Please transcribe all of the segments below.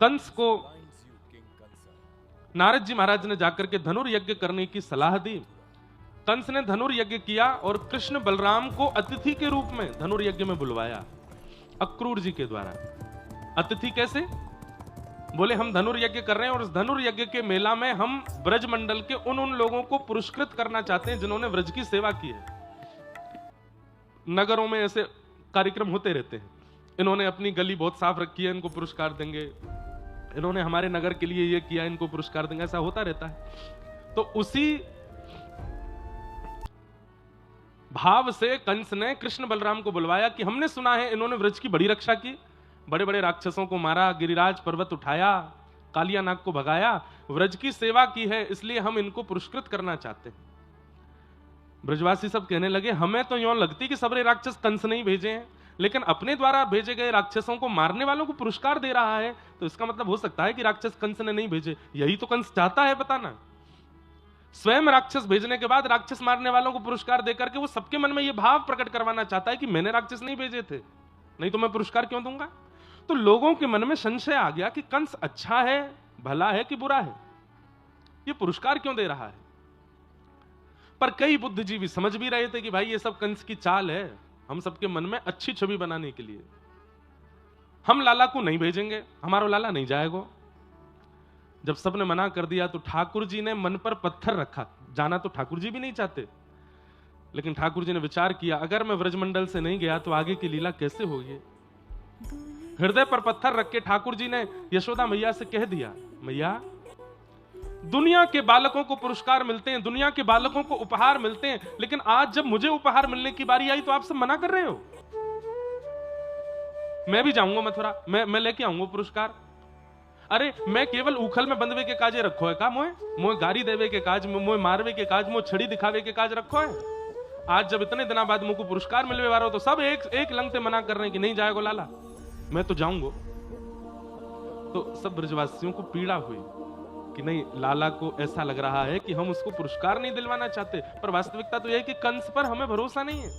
कंस को नारद जी महाराज ने जाकर के धनुर्यज्ञ करने की सलाह दी। कंस ने धनुर्यज्ञ किया और कृष्ण बलराम को अतिथि के रूप में धनुर्यज्ञ में बुलवाया अक्रूर जी के द्वारा। अतिथि कैसे? बोले हम धनुर्यज्ञ कर रहे हैं और उस धनुर्यज्ञ के मेला में हम ब्रज मंडल के उन लोगों को पुरस्कृत करना चाहते हैं जिन्होंने व्रज की सेवा की है। नगरों में ऐसे कार्यक्रम होते रहते हैं, इन्होंने अपनी गली बहुत साफ रखी है, इनको पुरस्कार देंगे, इन्होंने हमारे नगर के लिए ये किया, इनको पुरस्कार देंगे, ऐसा होता रहता है। तो उसी भाव से कंस ने कृष्ण बलराम को बुलवाया कि हमने सुना है इन्होंने व्रज की बड़ी रक्षा की, बड़े बड़े राक्षसों को मारा, गिरिराज पर्वत उठाया, कालिया नाग को भगाया, व्रज की सेवा की है, इसलिए हम इनको पुरस्कृत करना चाहते हैं। ब्रजवासी सब कहने लगे हमें तो यूं लगती कि सबरे राक्षस कंस नहीं भेजे हैं, लेकिन अपने द्वारा भेजे गए राक्षसों को मारने वालों को पुरस्कार दे रहा है, तो इसका मतलब हो सकता है कि राक्षस कंस ने नहीं भेजे। यही तो कंस चाहता है, बताना। स्वयं राक्षस भेजने के बाद राक्षस मारने वालों को पुरस्कार देकर के वो सबके मन में ये भाव प्रकट करवाना चाहता है कि मैंने राक्षस नहीं भेजे थे, नहीं तो मैं पुरस्कार क्यों दूंगा। तो लोगों के मन में संशय आ गया कि कंस अच्छा है, भला है कि बुरा है, ये पुरस्कार क्यों दे रहा है। पर कई बुद्धिजीवी समझ भी रहे थे कि भाई ये सब कंस की चाल है, हम सबके मन में अच्छी छवि बनाने के लिए। हम लाला को नहीं भेजेंगे, हमारा लाला नहीं जाएगा। जब सबने मना कर दिया तो ठाकुर जी ने मन पर पत्थर रखा। जाना तो ठाकुर जी भी नहीं चाहते, लेकिन ठाकुर जी ने विचार किया अगर मैं व्रजमंडल से नहीं गया तो आगे की लीला कैसे होगी। हृदय पर पत्थर रख के ठाकुर जी ने यशोदा मैया से कह दिया, मैया दुनिया के बालकों को पुरस्कार मिलते हैं, दुनिया के बालकों को उपहार मिलते हैं, लेकिन आज जब मुझे उपहार मिलने की बारी आई तो आप सब मना कर रहे हो। मैं भी जाऊंगा मथुरा, मैं लेके आऊंगा पुरस्कार। अरे मैं केवल उखल में बंधवे के काजे रखो है का मोए गारी देवे के काज, मोए मारवे के काज, मोए छड़ी दिखावे के काज रखो है। आज जब इतने दिनों बाद मुझको पुरस्कार मिलवे वाला हो तो सब एक लंग से मना कर रहे हैं कि नहीं जाएगा लाला, मैं तो जाऊंगा। तो सब ब्रजवासियों को पीड़ा हुई कि नहीं, लाला को ऐसा लग रहा है कि हम उसको पुरस्कार नहीं दिलवाना चाहते, पर वास्तविकता तो यह है कि कंस पर हमें भरोसा नहीं है।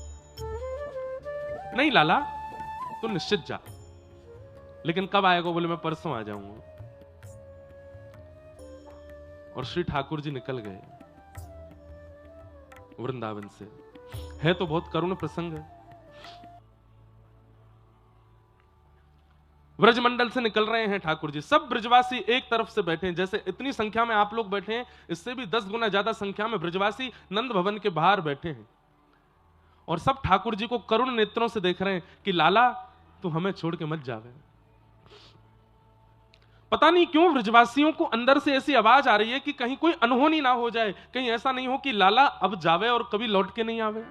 नहीं लाला तो निश्चित जा, लेकिन कब आएगा? बोले मैं परसों आ जाऊंगा। और श्री ठाकुर जी निकल गए वृंदावन से। है तो बहुत करुण प्रसंग है। व्रजमंडल से निकल रहे हैं ठाकुर जी, सब ब्रजवासी एक तरफ से बैठे हैं। जैसे इतनी संख्या में आप लोग बैठे हैं, इससे भी 10 गुना ज्यादा संख्या में ब्रजवासी नंद भवन के बाहर बैठे हैं और सब ठाकुर जी को करुण नेत्रों से देख रहे हैं कि लाला तू हमें छोड़ के मत जावे। पता नहीं क्यों ब्रजवासियों को अंदर से ऐसी आवाज आ रही है कि कहीं कोई अनहोनी ना हो जाए, कहीं ऐसा नहीं हो कि लाला अब जावे और कभी लौट के नहीं आवे।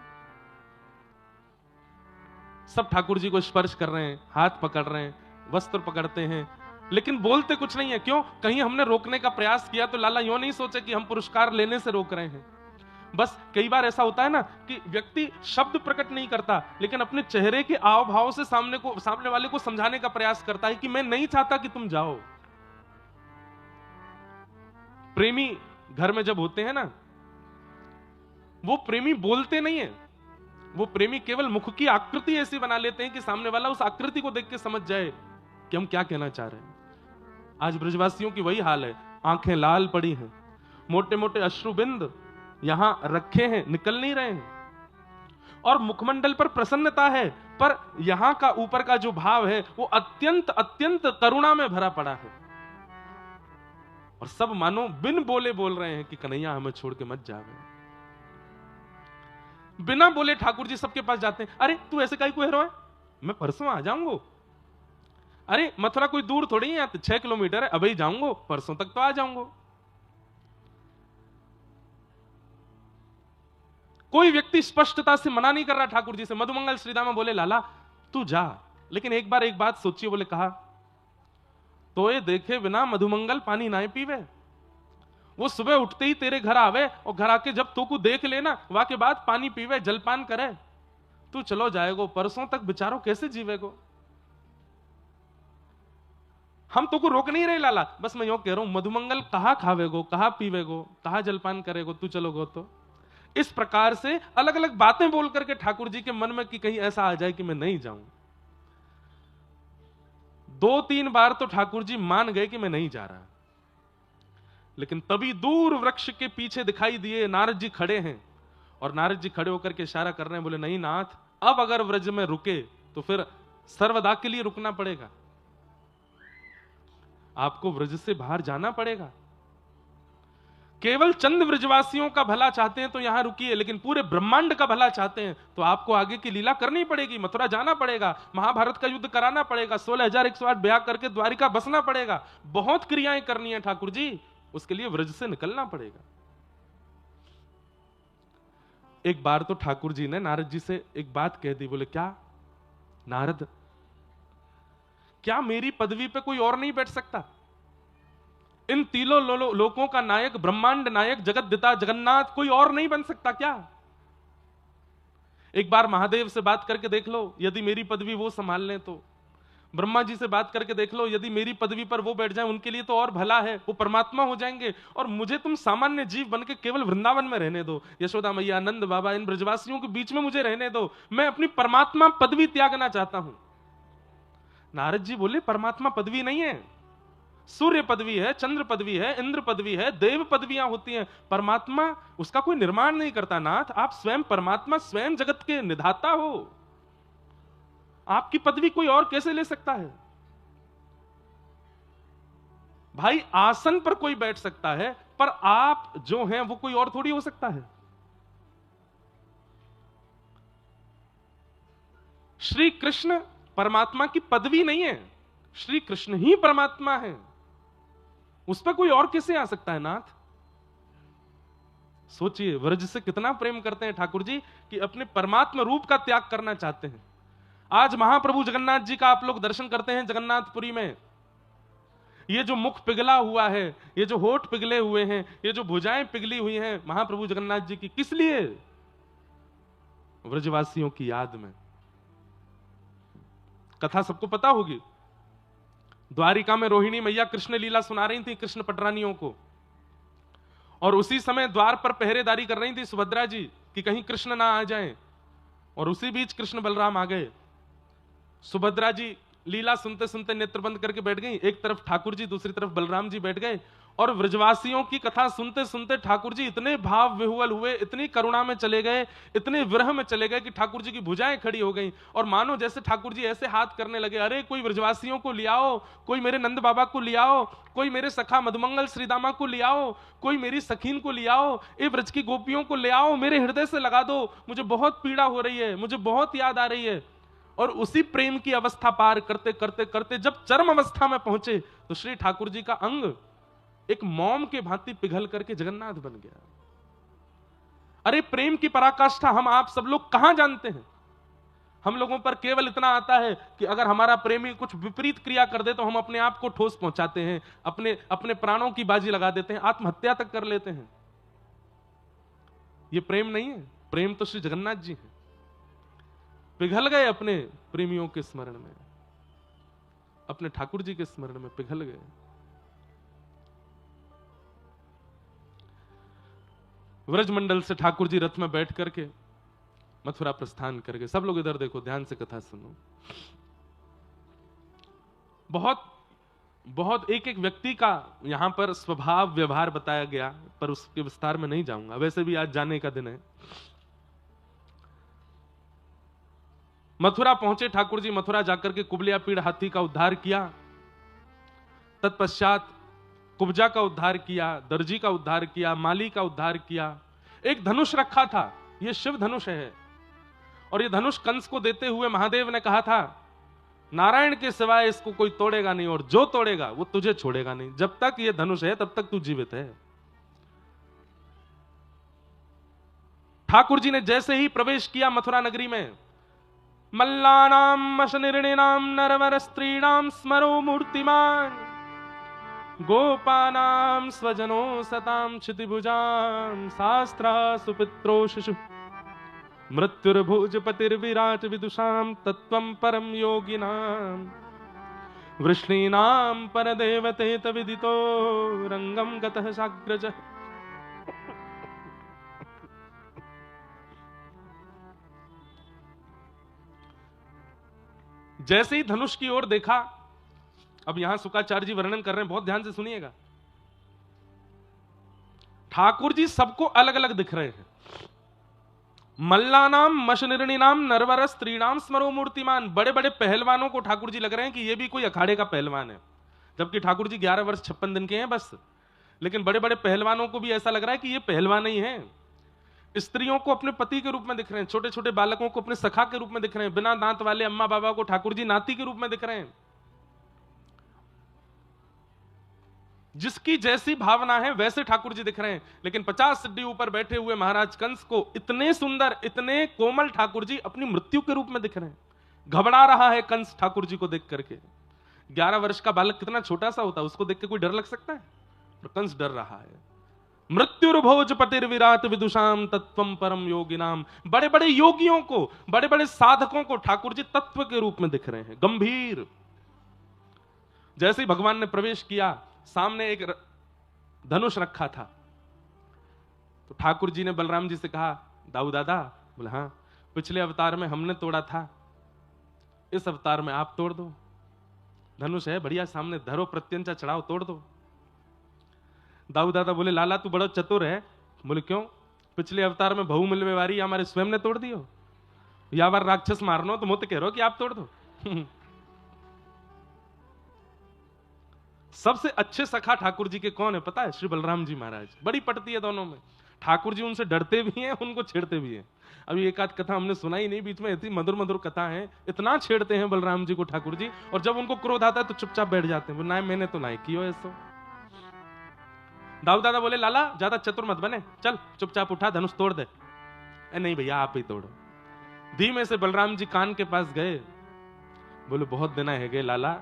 सब ठाकुर जी को स्पर्श कर रहे हैं, हाथ पकड़ रहे हैं, वस्त्र पकड़ते हैं, लेकिन बोलते कुछ नहीं है। क्यों? कहीं हमने रोकने का प्रयास किया तो लाला यूं नहीं सोचे कि हम पुरस्कार लेने से रोक रहे हैं। बस कई बार ऐसा होता है ना कि व्यक्ति शब्द प्रकट नहीं करता, लेकिन अपने चेहरे के आव भाव से सामने वाले को समझाने का प्रयास करता है कि मैं नहीं चाहता कि तुम जाओ। प्रेमी घर में जब होते हैं ना, वो प्रेमी बोलते नहीं है, वो प्रेमी केवल मुख की आकृति ऐसी बना लेते हैं कि सामने वाला उस आकृति को देख के समझ जाए कि हम क्या कहना चाह रहे हैं। आज ब्रजवासियों की वही हाल है, आंखें लाल पड़ी हैं, मोटे मोटे अश्रुबिंद यहां रखे हैं, निकल नहीं रहे हैं, और मुखमंडल पर प्रसन्नता है, पर यहां का ऊपर का जो भाव है वो अत्यंत अत्यंत करुणा में भरा पड़ा है। और सब मानो बिन बोले बोल रहे हैं कि कन्हैया हमें छोड़ के मत जावे। बिना बोले ठाकुर जी सबके पास जाते हैं। अरे तू ऐसे काहे को हीरो है, मैं परसों आ जाऊंगा। अरे मथुरा कोई दूर थोड़ी है, 6 किलोमीटर है, अभी जाऊंगा, परसों तक तो आ जाऊंगा। कोई व्यक्ति स्पष्टता से मना नहीं कर रहा ठाकुर जी से। मधुमंगल श्रीदामा बोले लाला तू जा, लेकिन एक बार एक बात सोचिए। बोले कहा तो ये देखे बिना मधुमंगल पानी ना पीवे। वो सुबह उठते ही तेरे घर आवे और घर आके जब तो को देख लेना, वहां के बाद पानी पीवे, जलपान करे, तू चलो जाएगो, परसों तक बेचारो कैसे जीवेगो। हम तो को रोक नहीं रहे लाला, बस मैं यूं कह रहा हूं मधुमंगल कहां खावेगो, कहां पीवेगो, कहां जलपान करेगो, तू चलोगो तो। इस प्रकार से अलग अलग बातें बोल करके ठाकुर जी के मन में कि कहीं ऐसा आ जाए कि मैं नहीं जाऊं। 2-3 बार तो ठाकुर जी मान गए कि मैं नहीं जा रहा, लेकिन तभी दूर वृक्ष के पीछे दिखाई दिए नारद जी खड़े हैं, और नारद जी खड़े होकर के इशारा कर रहे हैं, बोले नहीं नाथ, अब अगर व्रज में रुके तो फिर सर्वदा के लिए रुकना पड़ेगा, आपको व्रज से बाहर जाना पड़ेगा। केवल चंद व्रजवासियों का भला चाहते हैं तो यहां रुकिए, लेकिन पूरे ब्रह्मांड का भला चाहते हैं तो आपको आगे की लीला करनी पड़ेगी, मथुरा जाना पड़ेगा, महाभारत का युद्ध कराना पड़ेगा, 16,108 ब्याह करके द्वारिका बसना पड़ेगा, बहुत क्रियाएं करनी है ठाकुर जी, उसके लिए व्रज से निकलना पड़ेगा। एक बार तो ठाकुर जी ने नारद जी से एक बात कह दी, बोले क्या नारद, क्या मेरी पदवी पे कोई और नहीं बैठ सकता? इन तीनों लोकों का नायक, ब्रह्मांड नायक, जगत पिता जगन्नाथ कोई और नहीं बन सकता क्या? एक बार महादेव से बात करके देख लो, यदि मेरी पदवी वो संभाल लें तो। ब्रह्मा जी से बात करके देख लो, यदि मेरी पदवी पर वो बैठ जाए, उनके लिए तो और भला है, वो परमात्मा हो जाएंगे, और मुझे तुम सामान्य जीव बन के केवल वृंदावन में रहने दो, यशोदा मैया, नंद बाबा, इन ब्रजवासियों के बीच में मुझे रहने दो, मैं अपनी परमात्मा पदवी त्यागना चाहता हूं। नारद जी बोले परमात्मा पदवी नहीं है, सूर्य पदवी है, चंद्र पदवी है, इंद्र पदवी है, देव पदवियां होती हैं, परमात्मा उसका कोई निर्माण नहीं करता नाथ, आप स्वयं परमात्मा, स्वयं जगत के निधाता हो, आपकी पदवी कोई और कैसे ले सकता है? भाई आसन पर कोई बैठ सकता है, पर आप जो हैं वो कोई और थोड़ी हो सकता है। श्री कृष्ण परमात्मा की पदवी नहीं है, श्री कृष्ण ही परमात्मा है, उस पर कोई और कैसे आ सकता है नाथ? सोचिए, व्रज से कितना प्रेम करते हैं ठाकुर जी कि अपने परमात्मा रूप का त्याग करना चाहते हैं। आज महाप्रभु जगन्नाथ जी का आप लोग दर्शन करते हैं जगन्नाथपुरी में, ये जो मुख पिघला हुआ है, ये जो होठ पिघले हुए हैं, ये जो भुजाएं पिघली हुई हैं महाप्रभु जगन्नाथ जी की, किस लिए? व्रजवासियों की याद में। कथा सबको पता होगी, द्वारिका में रोहिणी मैया कृष्ण लीला सुना रही थी कृष्ण पटरानियों को, और उसी समय द्वार पर पहरेदारी कर रही थी सुभद्रा जी कि कहीं कृष्ण ना आ जाएं, और उसी बीच कृष्ण बलराम आ गए। सुभद्रा जी लीला सुनते सुनते नेत्र बंद करके बैठ गई, एक तरफ ठाकुर जी, दूसरी तरफ बलराम जी बैठ गए, और व्रजवासियों की कथा सुनते सुनते ठाकुर जी इतने भाव विह्वल हुए, इतनी करुणा में चले गए, इतने विरह में चले गए कि ठाकुर जी की भुजाएं खड़ी हो गईं, और मानो जैसे ठाकुर जी ऐसे हाथ करने लगे, अरे कोई व्रजवासियों को ले आओ, कोई मेरे नंद बाबा को ले आओ, कोई मेरे सखा मधुमंगल श्रीदामा को ले आओ, कोई मेरी सखीन को ले आओ, ये व्रज की गोपियों को ले आओ, मेरे हृदय से लगा दो, मुझे बहुत पीड़ा हो रही है, मुझे बहुत याद आ रही है। और उसी प्रेम की अवस्था पार करते करते करते जब चरम अवस्था में पहुंचे तो श्री ठाकुर जी का अंग एक मोम के भांति पिघल करके जगन्नाथ बन गया। अरे प्रेम की पराकाष्ठा हम आप सब लोग कहां जानते हैं? हम लोगों पर केवल इतना आता है कि अगर हमारा प्रेमी कुछ विपरीत क्रिया कर दे तो हम अपने आप को ठोस पहुंचाते हैं, अपने अपने प्राणों की बाजी लगा देते हैं, आत्महत्या तक कर लेते हैं। ये प्रेम नहीं है, प्रेम तो श्री जगन्नाथ जी है, पिघल गए अपने प्रेमियों के स्मरण में, अपने ठाकुर जी के स्मरण में पिघल गए। व्रजमंडल से ठाकुर जी रथ में बैठ करके मथुरा प्रस्थान कर गए। सब लोग इधर देखो, ध्यान से कथा सुनो। बहुत बहुत एक एक व्यक्ति का यहां पर स्वभाव व्यवहार बताया गया, पर उसके विस्तार में नहीं जाऊंगा, वैसे भी आज जाने का दिन है। मथुरा पहुंचे ठाकुर जी, मथुरा जाकर के कुबलिया पीड़ हाथी का उद्धार किया, तत्पश्चात कुब्जा का उद्धार किया, दर्जी का उद्धार किया, माली का उद्धार किया। एक धनुष रखा था, यह शिव धनुष है, और यह धनुष कंस को देते हुए महादेव ने कहा था नारायण के सिवाय इसको कोई तोड़ेगा नहीं, और जो तोड़ेगा वो तुझे छोड़ेगा नहीं, जब तक यह धनुष है तब तक तू जीवित है। ठाकुर जी ने जैसे ही प्रवेश किया मथुरा नगरी में, मल्लानाम मशनिर्णिनाम नरवर स्त्रीणाम स्मरो मूर्तिमान गोपानाम स्वजनो सताम क्षितिभुजाम शास्त्रा सुपित्रो शिशु मृत्युर्भुजपतिर्विराट विदुषाम तत्वं परम योगिनाम वृष्णीनाम परदेवते तविदितो रंगम गतः साग्रजः। जैसे ही धनुष की ओर देखा अब यहां शुकाचार्य जी वर्णन कर रहे हैं, बहुत ध्यान से सुनिएगा। ठाकुर जी सबको अलग अलग दिख रहे हैं। मल्लानाम मशनिर्णिनाम नरवर स्त्रीणाम स्मरो मूर्तिमान, बड़े बड़े पहलवानों को ठाकुर जी लग रहे हैं कि ये भी कोई अखाड़े का पहलवान है, जबकि ठाकुर जी 11 वर्ष 56 दिन के हैं बस। लेकिन बड़े बड़े पहलवानों को भी ऐसा लग रहा है कि ये पहलवान ही है। स्त्रियों को अपने पति के रूप में दिख रहे हैं, छोटे छोटे बालकों को अपने सखा के रूप में दिख रहे हैं, बिना दांत वाले अम्मा बाबा को ठाकुर जी नाती के रूप में दिख रहे हैं। जिसकी जैसी भावना है वैसे ठाकुर जी दिख रहे हैं। लेकिन 50 सिद्धि ऊपर बैठे हुए महाराज कंस को इतने सुंदर, इतने कोमल ठाकुर जी अपनी मृत्यु के रूप में दिख रहे हैं। घबरा रहा है कंस ठाकुर जी को देख करके। 11 वर्ष का बालक कितना छोटा सा होता है, उसको देख के कोई डर लग सकता है? तो कंस डर रहा है। मृत्युर्भोजपतिर्विराट विदुषाम तत्वम परम योगिनाम, बड़े बड़े योगियों को, बड़े बड़े साधकों को ठाकुर जी तत्व के रूप में दिख रहे हैं, गंभीर। जैसे ही भगवान ने प्रवेश किया, सामने एक धनुष रखा था, तो ठाकुर जी ने बलराम जी से कहा, दाऊ दादा? बोले हाँ। पिछले अवतार में हमने तोड़ा था, इस अवतार में आप तोड़ दो। धनुष है बढ़िया, सामने धरो, प्रत्यंचा चढ़ाओ, तोड़ दो। दाऊ दादा बोले, लाला तू बड़ा चतुर है। बोले क्यों? पिछले अवतार में बहु मिलवेवारी हमारे स्वयं ने तोड़ दियो, या बार राक्षस मारनो तो मुझे कह रहे हो कि आप तोड़ दो। सबसे अच्छे सखा ठाकुर जी के कौन है पता है? श्री बलराम जी महाराज। बड़ी पटती है दोनों में। ठाकुर जी उनसे डरते भी हैं, उनको छेड़ते भी हैं। अभी एक आध कथा हमने सुनाई नहीं बीच में, इतनी मधुर मधुर कथा है। इतना छेड़ते हैं बलराम जी को ठाकुर जी, और जब उनको क्रोध आता है तो चुपचाप बैठ जाते हैं। ना मैंने तो ना कियो ऐसो। दाऊ दादा बोले, लाला ज्यादा चतुर मत बने, चल चुपचाप उठा, धनुष तोड़ दे। नहीं भैया आप ही तोड़ो। धीमे से बलराम जी कान के पास गए, बोले बहुत दिन है गए लाला,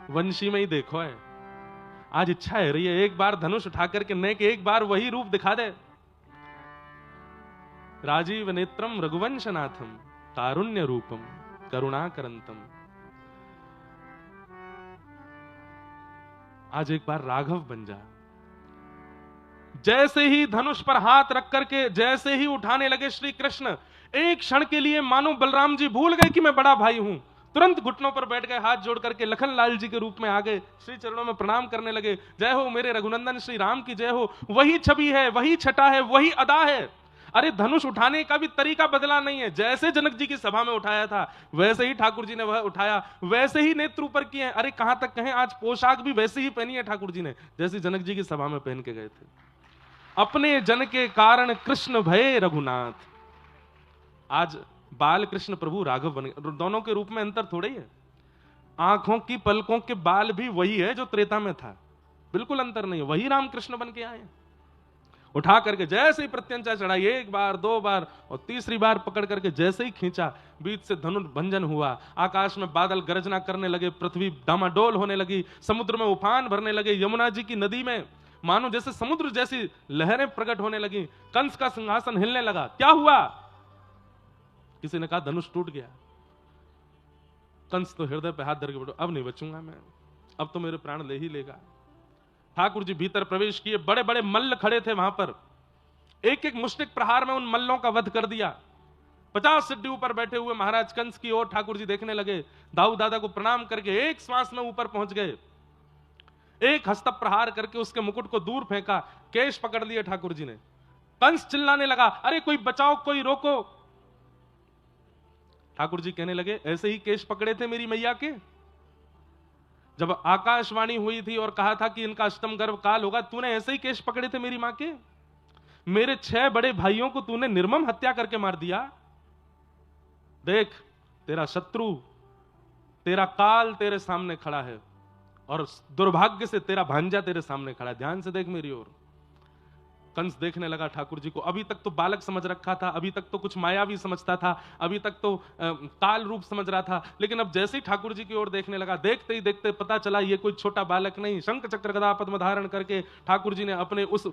वंशी में ही देखो है, आज इच्छा है रही है एक बार धनुष उठा करके न कि एक बार वही रूप दिखा दे। राजीव नेत्रम रघुवंशनाथम तारुण्य रूपम करुणाकरंतम, आज एक बार राघव बन जा। जैसे ही धनुष पर हाथ रख करके जैसे ही उठाने लगे श्री कृष्ण, एक क्षण के लिए मानो बलराम जी भूल गए कि मैं बड़ा भाई हूं। तुरंत घुटनों पर बैठ गए, हाथ जोड़ करके लखन लाल जी के रूप में आ गए, श्री चरणों में प्रणाम करने लगे। जय हो मेरे रघुनंदन श्री राम की जय हो। वही छवि है, वही छटा है, वही अदा है। अरे धनुष उठाने का भी तरीका बदला नहीं है। जैसे जनक जी की सभा में उठाया था वैसे ही ठाकुर जी ने वह उठाया, वैसे ही नेत्र ऊपर किए। अरे कहां तक कहें, आज पोशाक भी वैसे ही पहनी है ठाकुर जी ने जैसी जनक जी की सभा में पहन के गए थे। अपने जन के कारण कृष्ण भये रघुनाथ। आज बाल कृष्ण प्रभु राघव बन गए। दोनों के रूप में अंतर थोड़ा ही है। आंखों की पलकों के बाल भी वही है जो त्रेता में था, बिल्कुल अंतर नहीं है। वही राम कृष्ण बन के आए। उठा करके जैसे ही प्रत्यंचा चढ़ाई, एक बार दो बार और तीसरी बार पकड़ करके जैसे ही खींचा, बीच से धनुर्भंजन हुआ। आकाश में बादल गरजना करने लगे, पृथ्वी डामाडोल होने लगी, समुद्र में उफान भरने लगे, यमुना जी की नदी में मानो जैसे समुद्र जैसी लहरें प्रकट होने लगी। कंस का सिंहासन हिलने लगा। क्या हुआ? किसी ने कहा धनुष टूट गया। कंस तो हृदय पे हाथ धर के बैठो, अब नहीं बचूंगा मैं, अब तो मेरे प्राण ले ही लेगा। ठाकुर जी भीतर प्रवेश किए। बड़े बड़े मल्ल खड़े थे वहां पर, एक एक मुष्टिक प्रहार में उन मल्लों का वध कर दिया। 50 सिद्धि ऊपर बैठे हुए महाराज कंस की ओर ठाकुर जी देखने लगे। दाऊ दादा को प्रणाम करके एक श्वास में ऊपर पहुंच गए। एक हस्त प्रहार करके उसके मुकुट को दूर फेंका, केश पकड़ लिए ठाकुर जी ने। कंस चिल्लाने लगा, अरे कोई बचाओ, कोई रोको। ठाकुर जी कहने लगे, ऐसे ही केश पकड़े थे मेरी मैया के जब आकाशवाणी हुई थी और कहा था कि इनका अष्टम गर्भ काल होगा, तूने ऐसे ही केश पकड़े थे मेरी मां के। मेरे 6 बड़े भाइयों को तूने निर्मम हत्या करके मार दिया। देख तेरा शत्रु, तेरा काल तेरे सामने खड़ा है और दुर्भाग्य से तेरा भांजा तेरे सामने खड़ा है। ध्यान से देख मेरी ओर। कंस देखने लगा ठाकुर जी को। अभी तक तो बालक समझ रखा था, अभी तक तो कुछ मायावी समझता था, अभी तक तो काल रूप समझ रहा था, लेकिन अब जैसे ही ठाकुर जी की ओर देखने लगा, देखते ही देखते पता चला ये कोई छोटा बालक नहीं। शंख चक्र गदा पद्म धारण करके ठाकुर जी ने अपने उस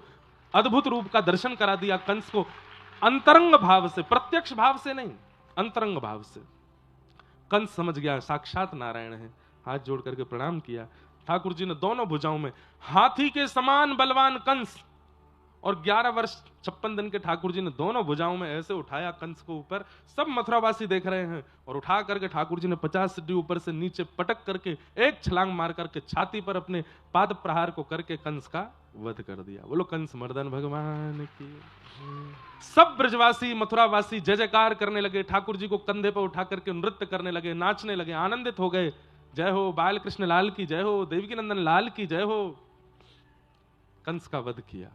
अद्भुत रूप का दर्शन करा दिया कंस को, अंतरंग भाव से, प्रत्यक्ष भाव से नहीं, अंतरंग भाव से। कंस समझ गया साक्षात नारायण है। हाथ जोड़ करके प्रणाम किया। ठाकुर जी ने दोनों भुजाओं में हाथी के समान बलवान कंस और 11 वर्ष 56 दिन के ठाकुर जी ने दोनों भुजाओं में ऐसे उठाया कंस को ऊपर, सब मथुरावासी देख रहे हैं, और उठा करके ठाकुर जी ने 50 सीढ़ी ऊपर से नीचे पटक करके एक छलांग मार करके छाती पर अपने पाद प्रहार को करके कंस का वध कर दिया। बोलो कंस मर्दन भगवान की। सब ब्रजवासी मथुरावासी जय जयकार करने लगे, ठाकुर जी को कंधे पर उठा करके नृत्य करने लगे, नाचने लगे, आनंदित हो गए। जय हो बाल कृष्ण लाल की जय हो, देवकी नंदन लाल की जय हो। कंस का वध किया।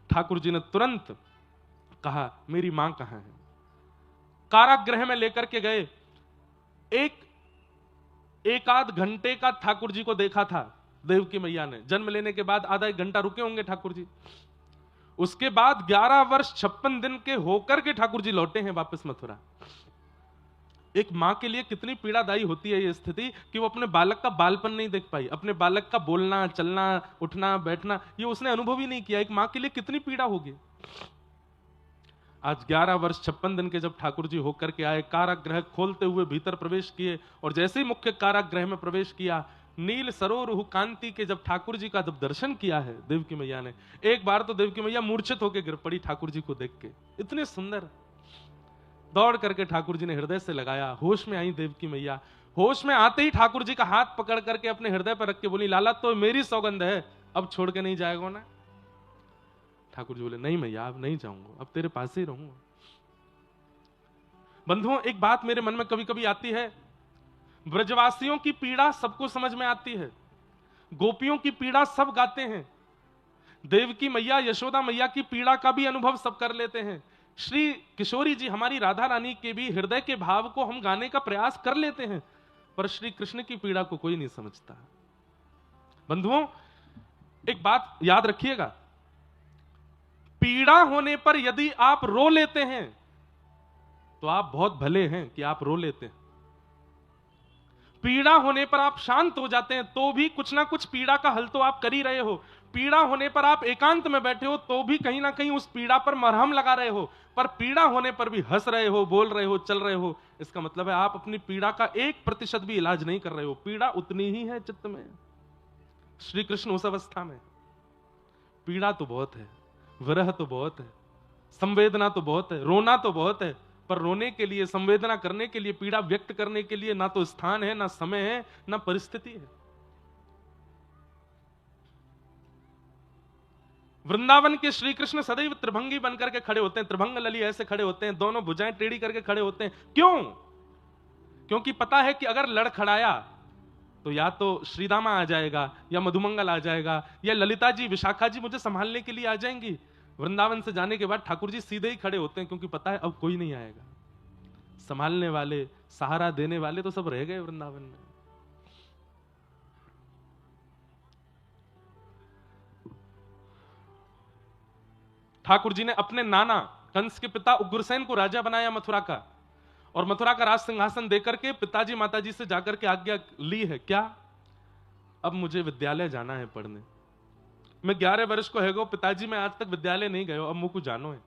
ठाकुर जी ने तुरंत कहा मेरी मां कहां है। कारागृह में लेकर के गए। एक आध घंटे का ठाकुर जी को देखा था देवकी मैया ने। जन्म लेने के बाद आधा एक घंटा रुके होंगे ठाकुर जी। उसके बाद 11 वर्ष 56 दिन के होकर के ठाकुर जी लौटे हैं वापस मथुरा। एक मां के लिए कितनी पीड़ादायी होती है ये स्थिति कि वो अपने बालक का बालपन नहीं देख पाई, अपने बालक का बोलना चलना उठना बैठना ये उसने अनुभव ही नहीं किया। एक मां के लिए कितनी पीड़ा होगी। आज 11 वर्ष 56 दिन के जब ठाकुर जी होकर के आए, कारागृह खोलते हुए भीतर प्रवेश किए, और जैसे ही मुख्य कारागृह में प्रवेश किया, नील सरोरुह कांति के जब ठाकुर जी का जब दर्शन किया है देवकी मैया ने, एक बार तो देवकी मैया मूर्छित होकर गिर पड़ी ठाकुर जी को देख के। इतने सुंदर। दौड़ करके ठाकुर जी ने हृदय से लगाया, होश में आई देवकी मैया। होश में आते ही ठाकुर जी का हाथ पकड़ करके अपने हृदय पर रख के बोली, लाला तो मेरी सौगंध है, अब छोड़ के नहीं जाएगा ना। ठाकुर जी बोले, नहीं मैया अब नहीं जाऊंगा, अब तेरे पास ही रहूंगा। बंधुओं एक बात मेरे मन में कभी कभी आती है, ब्रजवासियों की पीड़ा सबको समझ में आती है, गोपियों की पीड़ा सब गाते हैं, देवकी मैया यशोदा मैया की पीड़ा का भी अनुभव सब कर लेते हैं, श्री किशोरी जी हमारी राधा रानी के भी हृदय के भाव को हम गाने का प्रयास कर लेते हैं, पर श्री कृष्ण की पीड़ा को कोई नहीं समझता। बंधुओं एक बात याद रखिएगा, पीड़ा होने पर यदि आप रो लेते हैं तो आप बहुत भले हैं कि आप रो लेते हैं। पीड़ा होने पर आप शांत हो जाते हैं तो भी कुछ ना कुछ पीड़ा का हल तो आप कर ही रहे हो। पीड़ा होने पर आप एकांत में बैठे हो तो भी कहीं ना कहीं उस पीड़ा पर मरहम लगा रहे हो, पर पीड़ा होने पर भी हंस रहे हो, बोल रहे हो, चल रहे हो। इसका मतलब है आप अपनी पीड़ा का 1% भी इलाज नहीं कर रहे हो। पीड़ा उतनी ही है चित्त में। श्री कृष्ण उस अवस्था में, पीड़ा तो बहुत है, विरह तो बहुत है, संवेदना तो बहुत है, रोना तो बहुत है, पर रोने के लिए, संवेदना करने के लिए, पीड़ा व्यक्त करने के लिए ना तो स्थान है, ना समय है, ना परिस्थिति है। वृंदावन के श्री कृष्ण सदैव त्रिभंगी बनकर के खड़े होते हैं, त्रिभंग लली ऐसे खड़े होते हैं, दोनों भुजाएं टेढ़ी करके खड़े होते हैं। क्यों? क्योंकि पता है कि अगर लड़खड़ाया तो या तो श्रीदामा आ जाएगा, या मधुमंगल आ जाएगा, या ललिता जी विशाखा जी मुझे संभालने के लिए आ जाएंगी। वृंदावन से जाने के बाद ठाकुर जी सीधे ही खड़े होते हैं, क्योंकि पता है अब कोई नहीं आएगा। संभालने वाले, सहारा देने वाले तो सब रह गए वृंदावन में। ठाकुर जी ने अपने नाना कंस के पिता उग्रसेन को राजा बनाया मथुरा का, और मथुरा का राज सिंहासन देकर के पिताजी माताजी से जाकर के आज्ञा ली है, क्या अब मुझे विद्यालय जाना है पढ़ने। मैं 11 वर्ष को है गो पिताजी, मैं आज तक विद्यालय नहीं गयो, अब मुझको जानो है।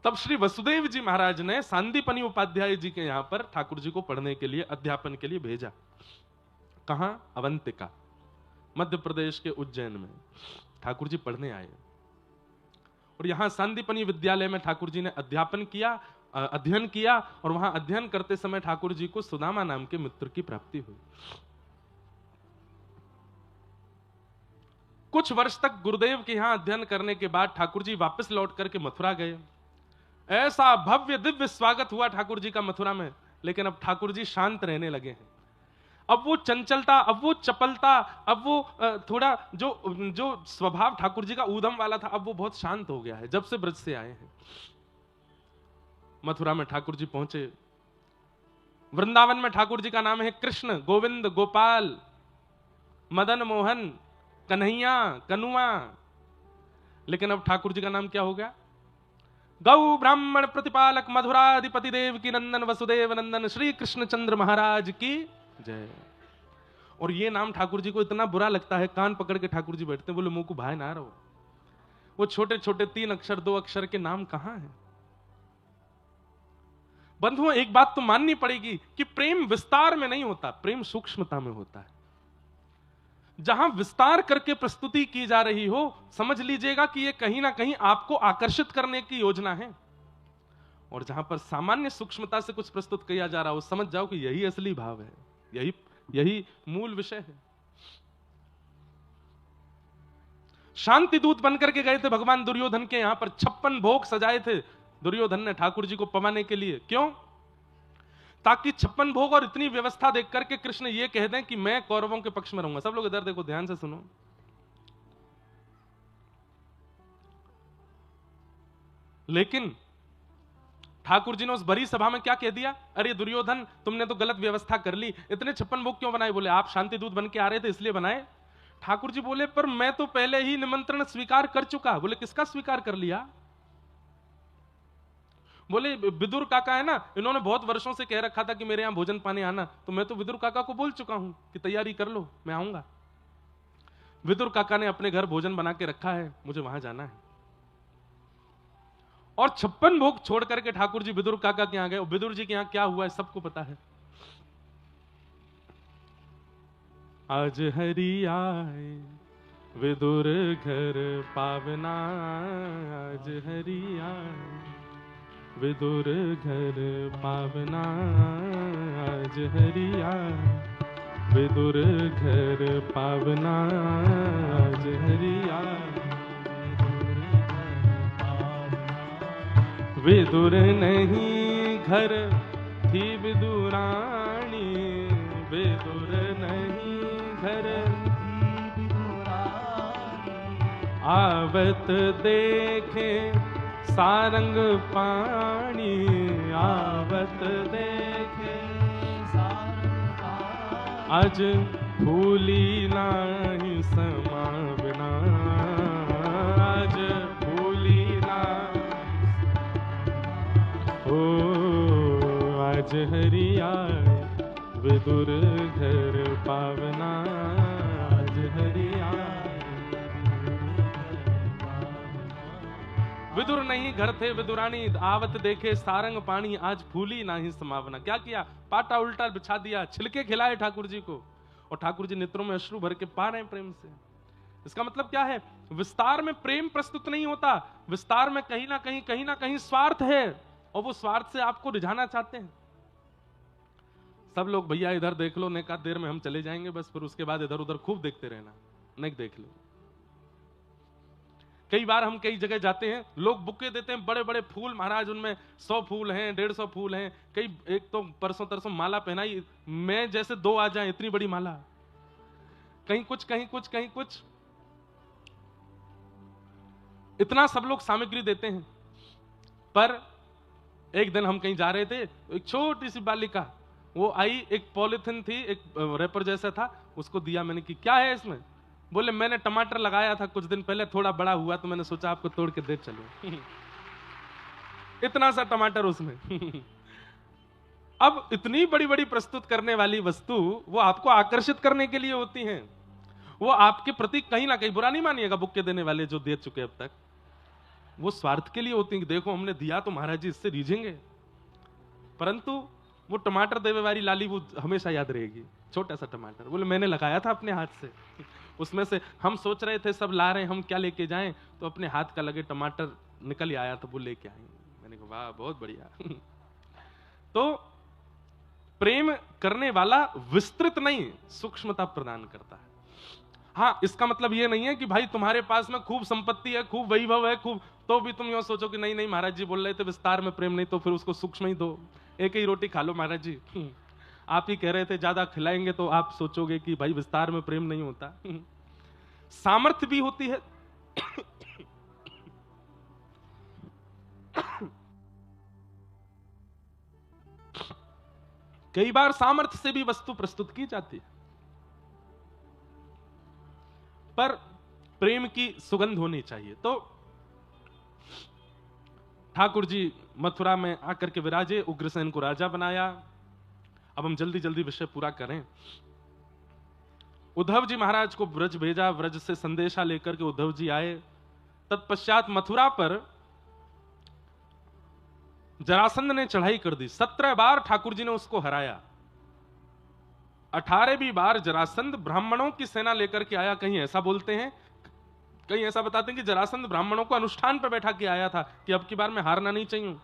तब श्री वसुदेव जी महाराज ने सांदीपनी उपाध्याय जी के यहां पर ठाकुर जी को पढ़ने के लिए, अध्यापन के लिए भेजा। कहां? अवंतिका, मध्य प्रदेश के उज्जैन में ठाकुर जी पढ़ने आए, और यहां सांदीपनी विद्यालय में ठाकुर जी ने अध्यापन किया, अध्ययन किया, और वहां अध्ययन करते समय ठाकुर जी को सुदामा नाम के मित्र की प्राप्ति हुई। कुछ वर्ष तक गुरुदेव के यहां अध्ययन करने के बाद ठाकुर जी वापस लौट करके मथुरा गए। ऐसा भव्य दिव्य स्वागत हुआ ठाकुर जी का मथुरा में, लेकिन अब ठाकुर जी शांत रहने लगे हैं। अब वो चंचलता, अब वो चपलता, अब वो थोड़ा जो स्वभाव ठाकुर जी का ऊधम वाला था, अब वो बहुत शांत हो गया है जब से ब्रज से आए हैं। मथुरा में ठाकुर जी पहुंचे। वृंदावन में ठाकुर जी का नाम है कृष्ण, गोविंद, गोपाल, मदन मोहन, कन्हैया, कनुआ, लेकिन अब ठाकुर जी का नाम क्या हो गया? गौ ब्राह्मण प्रतिपालक मधुराधिपति देव की नंदन वसुदेव नंदन श्री कृष्णचंद्र महाराज की जय। और ये नाम ठाकुर जी को इतना बुरा लगता है, कान पकड़ के ठाकुर जी बैठते हैं, बोले मुंह को भाई ना रहो। वो छोटे छोटे 3 अक्षर 2 अक्षर के नाम कहां हैं? बंधुओं एक बात तो माननी पड़ेगी कि प्रेम विस्तार में नहीं होता, प्रेम सूक्ष्मता में होता है। जहां विस्तार करके प्रस्तुति की जा रही हो, समझ लीजिएगा कि यह कहीं ना कहीं आपको आकर्षित करने की योजना है। और जहां पर सामान्य सूक्ष्मता से कुछ प्रस्तुत किया जा रहा हो, समझ जाओ कि यही असली भाव है, यही मूल विषय है। शांति दूत बनकर के गए थे भगवान दुर्योधन के यहां पर, 56 भोग सजाए थे दुर्योधन ने ठाकुर जी को पवाने के लिए। क्यों? ताकि 56 भोग और इतनी व्यवस्था देख करके कृष्ण ये कह दें कि मैं कौरवों के पक्ष में रहूंगा। सब लोग इधर देखो, ध्यान से सुनो। लेकिन ठाकुर जी ने उस बड़ी सभा में क्या कह दिया? अरे दुर्योधन, तुमने तो गलत व्यवस्था कर ली, इतने 56 भोग क्यों बनाए? बोले आप शांति दूत बन के आ रहे थे इसलिए बनाए। ठाकुर जी बोले पर मैं तो पहले ही निमंत्रण स्वीकार कर चुका। बोले किसका स्वीकार कर लिया? बोले विदुर काका है ना, इन्होंने बहुत वर्षों से कह रखा था कि मेरे यहां भोजन पाने आना, तो मैं तो विदुर काका को बोल चुका हूं कि तैयारी कर लो, मैं आऊंगा। विदुर काका ने अपने घर भोजन बना के रखा है, मुझे वहां जाना है। और 56 भोग छोड़ करके ठाकुर जी विदुर काका के यहां गए। विदुर जी के यहां क्या हुआ है सबको पता है। आज हरि आए विदुर घर पावना, आज हरि आए विदुर घर पावना, आज हरि आए विदुर घर पावना, आज हरि आए। विदुर नहीं घर थी विदुरानी, विदुर नहीं घर थी विदुरानी, आवत देखे सारंग पानी, आवत देखे सारंग पानी, आज भूली नाही समावना, आज भूली ना ओ, आज हरि आए विदुर घर पावना, आज हरि आए। विदुर नहीं घर थे विदुरानी, आवत देखे सारंग पानी, आज फूली नाही समावना। क्या किया? पाटा उल्टा बिछा दिया, छिलके खिलाए ठाकुर जी को, और ठाकुर जी नेत्रों में अश्रु भर के पा रहे हैं प्रेम से। इसका मतलब क्या है? विस्तार में प्रेम प्रस्तुत नहीं होता, विस्तार में कहीं ना कहीं स्वार्थ है, और वो स्वार्थ से आपको रिझाना चाहते हैं। सब लोग भैया इधर देख लो, नेका देर में हम चले जाएंगे बस, फिर उसके बाद इधर उधर खूब देखते रहना, नहीं देख लो। कई बार हम कई जगह जाते हैं, लोग बुके देते हैं बड़े बड़े फूल, महाराज उनमें 100 फूल हैं, 150 फूल हैं, कई एक तो परसों तरसों माला पहनाई, मैं जैसे 2 आ जाए इतनी बड़ी माला, कहीं कुछ कहीं कुछ कहीं कुछ, इतना सब लोग सामग्री देते हैं। पर एक दिन हम कहीं जा रहे थे, एक छोटी सी बालिका वो आई, एक पॉलिथिन थी, एक रैपर जैसा था, उसको दिया मैंने कि क्या है इसमें? बोले मैंने टमाटर लगाया था कुछ दिन पहले, थोड़ा बड़ा हुआ तो मैंने सोचा आपको तोड़ के दे चलो। इतना सा टमाटर उसमें। अब इतनी बड़ी बड़ी प्रस्तुत करने वाली वस्तु वो आपको आकर्षित करने के लिए होती हैं, वो आपके प्रति कहीं ना कहीं, बुरा नहीं मानिएगा बुक्के देने वाले जो दे चुके अब तक, वो स्वार्थ के लिए होती हैं कि देखो हमने दिया तो महाराज जी इससे रीझेंगे। परंतु वो टमाटर देवे वाली लाली वो हमेशा याद रहेगी, छोटा सा टमाटर, बोले मैंने लगाया था अपने हाथ से, उसमें से हम सोच रहे थे सब ला रहे हैं, हम क्या लेके जाएं, तो अपने हाथ का लगे टमाटर निकल आया तो वो लेके आए। मैंने कहा वाह बहुत बढ़िया। तो प्रेम करने वाला विस्तृत नहीं, सूक्ष्मता प्रदान करता है। हाँ, इसका मतलब ये नहीं है कि भाई तुम्हारे पास में खूब संपत्ति है, खूब वैभव है, खूब, तो भी तुम यूं सोचो कि नहीं नहीं महाराज जी बोल रहे थे विस्तार में प्रेम नहीं, तो फिर उसको सूक्ष्म ही दो, एक ही रोटी खा लो महाराज जी। आप ही कह रहे थे ज्यादा खिलाएंगे तो आप सोचोगे कि भाई विस्तार में प्रेम नहीं होता। सामर्थ्य भी होती है। कई बार सामर्थ्य से भी वस्तु प्रस्तुत की जाती है, पर प्रेम की सुगंध होनी चाहिए। तो ठाकुर जी मथुरा में आकर के विराजे, उग्रसेन को राजा बनाया। अब हम जल्दी जल्दी विषय पूरा करें। उद्धव जी महाराज को ब्रज भेजा, ब्रज से संदेशा लेकर के उद्धव जी आए। तत्पश्चात मथुरा पर जरासंध ने चढ़ाई कर दी, 17 बार ठाकुर जी ने उसको हराया। 18वीं बार जरासंध ब्राह्मणों की सेना लेकर के आया। कहीं ऐसा बोलते हैं, कहीं ऐसा बताते हैं कि जरासंध ब्राह्मणों को अनुष्ठान पर बैठा के आया था कि अब की बार मैं हारना नहीं चाहिए।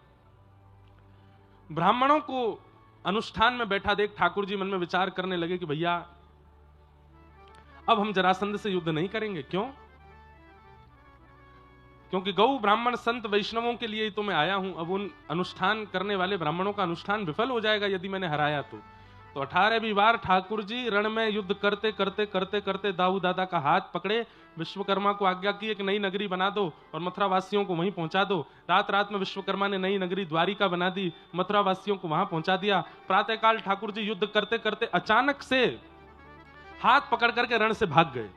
ब्राह्मणों को अनुष्ठान में बैठा देख ठाकुर जी मन में विचार करने लगे कि भैया अब हम जरासंध से युद्ध नहीं करेंगे। क्यों? क्योंकि गौ ब्राह्मण संत वैष्णवों के लिए ही तो मैं आया हूं। अब उन अनुष्ठान करने वाले ब्राह्मणों का अनुष्ठान विफल हो जाएगा यदि मैंने हराया तो 18वीं बार ठाकुर जी रण में युद्ध करते करते करते करते दाऊ दादा का हाथ पकड़े, विश्वकर्मा को आज्ञा की एक नई नगरी बना दो और मथुरा वासियों को वहीं पहुंचा दो। रात रात में विश्वकर्मा ने नई नगरी द्वारिका बना दी, मथुरा वासियों को वहां पहुंचा दिया। प्रातःकाल ठाकुर जी युद्ध करते करते अचानक से हाथ पकड़ करके रण से भाग गए।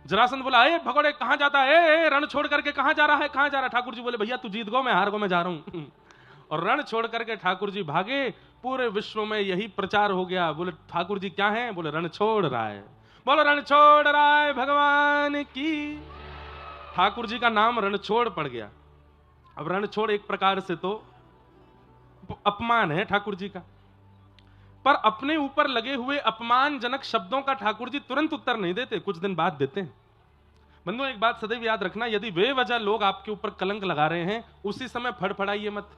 जरासंध बोला, ए भगोड़े कहां जाता है? रण छोड़ करके कहां जा रहा है? कहां जा रहा है? ठाकुर जी बोले, भैया तू जीत गो, मैं हार गो, मैं जा रहा हूं। और रण छोड़ करके ठाकुर जी भागे। पूरे विश्व में यही प्रचार हो गया। बोले ठाकुर जी क्या है? बोले रण छोड़ रहा है। बोलो रण छोड़ रहा है भगवान की। ठाकुर जी का नाम रणछोड़ पड़ गया। अब रणछोड़ एक प्रकार से तो अपमान है ठाकुर जी का, पर अपने ऊपर लगे हुए अपमानजनक शब्दों का ठाकुर जी तुरंत उत्तर नहीं देते, कुछ दिन बाद देते हैं। बंधुओं एक बात सदैव याद रखना, यदि बेवजह लोग आपके ऊपर कलंक लगा रहे हैं उसी समय फड़फड़ाइए मत।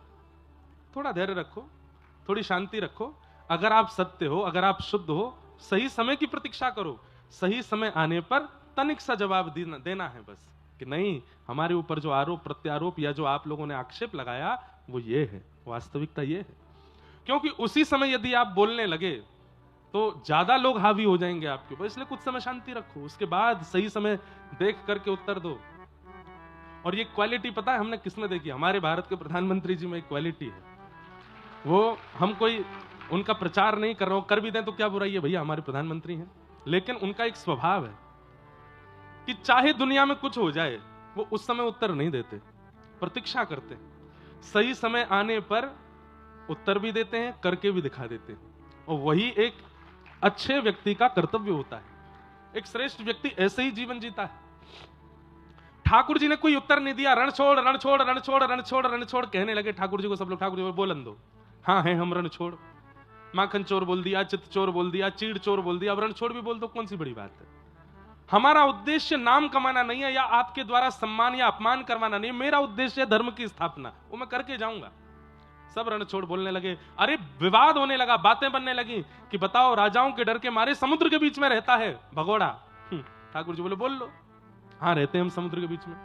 थोड़ा धैर्य रखो, थोड़ी शांति रखो। अगर आप सत्य हो, अगर आप शुद्ध हो, सही समय की प्रतीक्षा करो। सही समय आने पर तनिक सा जवाब देना है बस, कि नहीं हमारे ऊपर जो आरोप प्रत्यारोप या जो आप लोगों ने आक्षेप लगाया वो ये है, वास्तविकता ये है। क्योंकि उसी समय यदि आप बोलने लगे तो ज्यादा लोग हावी हो जाएंगे आपके ऊपर। इसलिए कुछ समय शांति रखो, उसके बाद सही समय देख करके उत्तर दो। और ये क्वालिटी पता है हमने किसमें देखी? हमारे भारत के प्रधानमंत्री जी में एक क्वालिटी है। वो हम कोई उनका प्रचार नहीं कर रहा हूं, कर भी दें तो क्या बुराई है, भैया हमारे प्रधानमंत्री हैं। लेकिन उनका एक स्वभाव है कि चाहे दुनिया में कुछ हो जाए वो उस समय उत्तर नहीं देते, प्रतीक्षा करते। सही समय आने पर उत्तर भी देते हैं, करके भी दिखा देते हैं। और वही एक अच्छे व्यक्ति का कर्तव्य होता है। एक श्रेष्ठ व्यक्ति ऐसे ही जीवन जीता है। ठाकुर जी ने कोई उत्तर नहीं दिया। रण छोड़ रण छोड़ रण छोड़ रण छोड़ रण छोड़ कहने लगे ठाकुर जी को सब लोग। ठाकुर जी बोलन दो, हाँ है हम रण छोड़। माखन चोर बोल दिया, चित्त चोर बोल दिया, चीड़ चोर बोल दिया, अब रण छोड़ भी बोल दो, कौन सी बड़ी बात है। हमारा उद्देश्य नाम कमाना नहीं है या आपके द्वारा सम्मान या अपमान करवाना नहीं है। मेरा उद्देश्य है धर्म की स्थापना, वो मैं करके जाऊंगा। सब रणछोड़ बोलने लगे। अरे विवाद होने लगा, बातें बनने लगी कि बताओ राजाओं के डर के मारे समुद्र के बीच में रहता है भगोड़ा। ठाकुर जी बोले बोल लो, हाँ रहते हैं हम समुद्र के बीच में।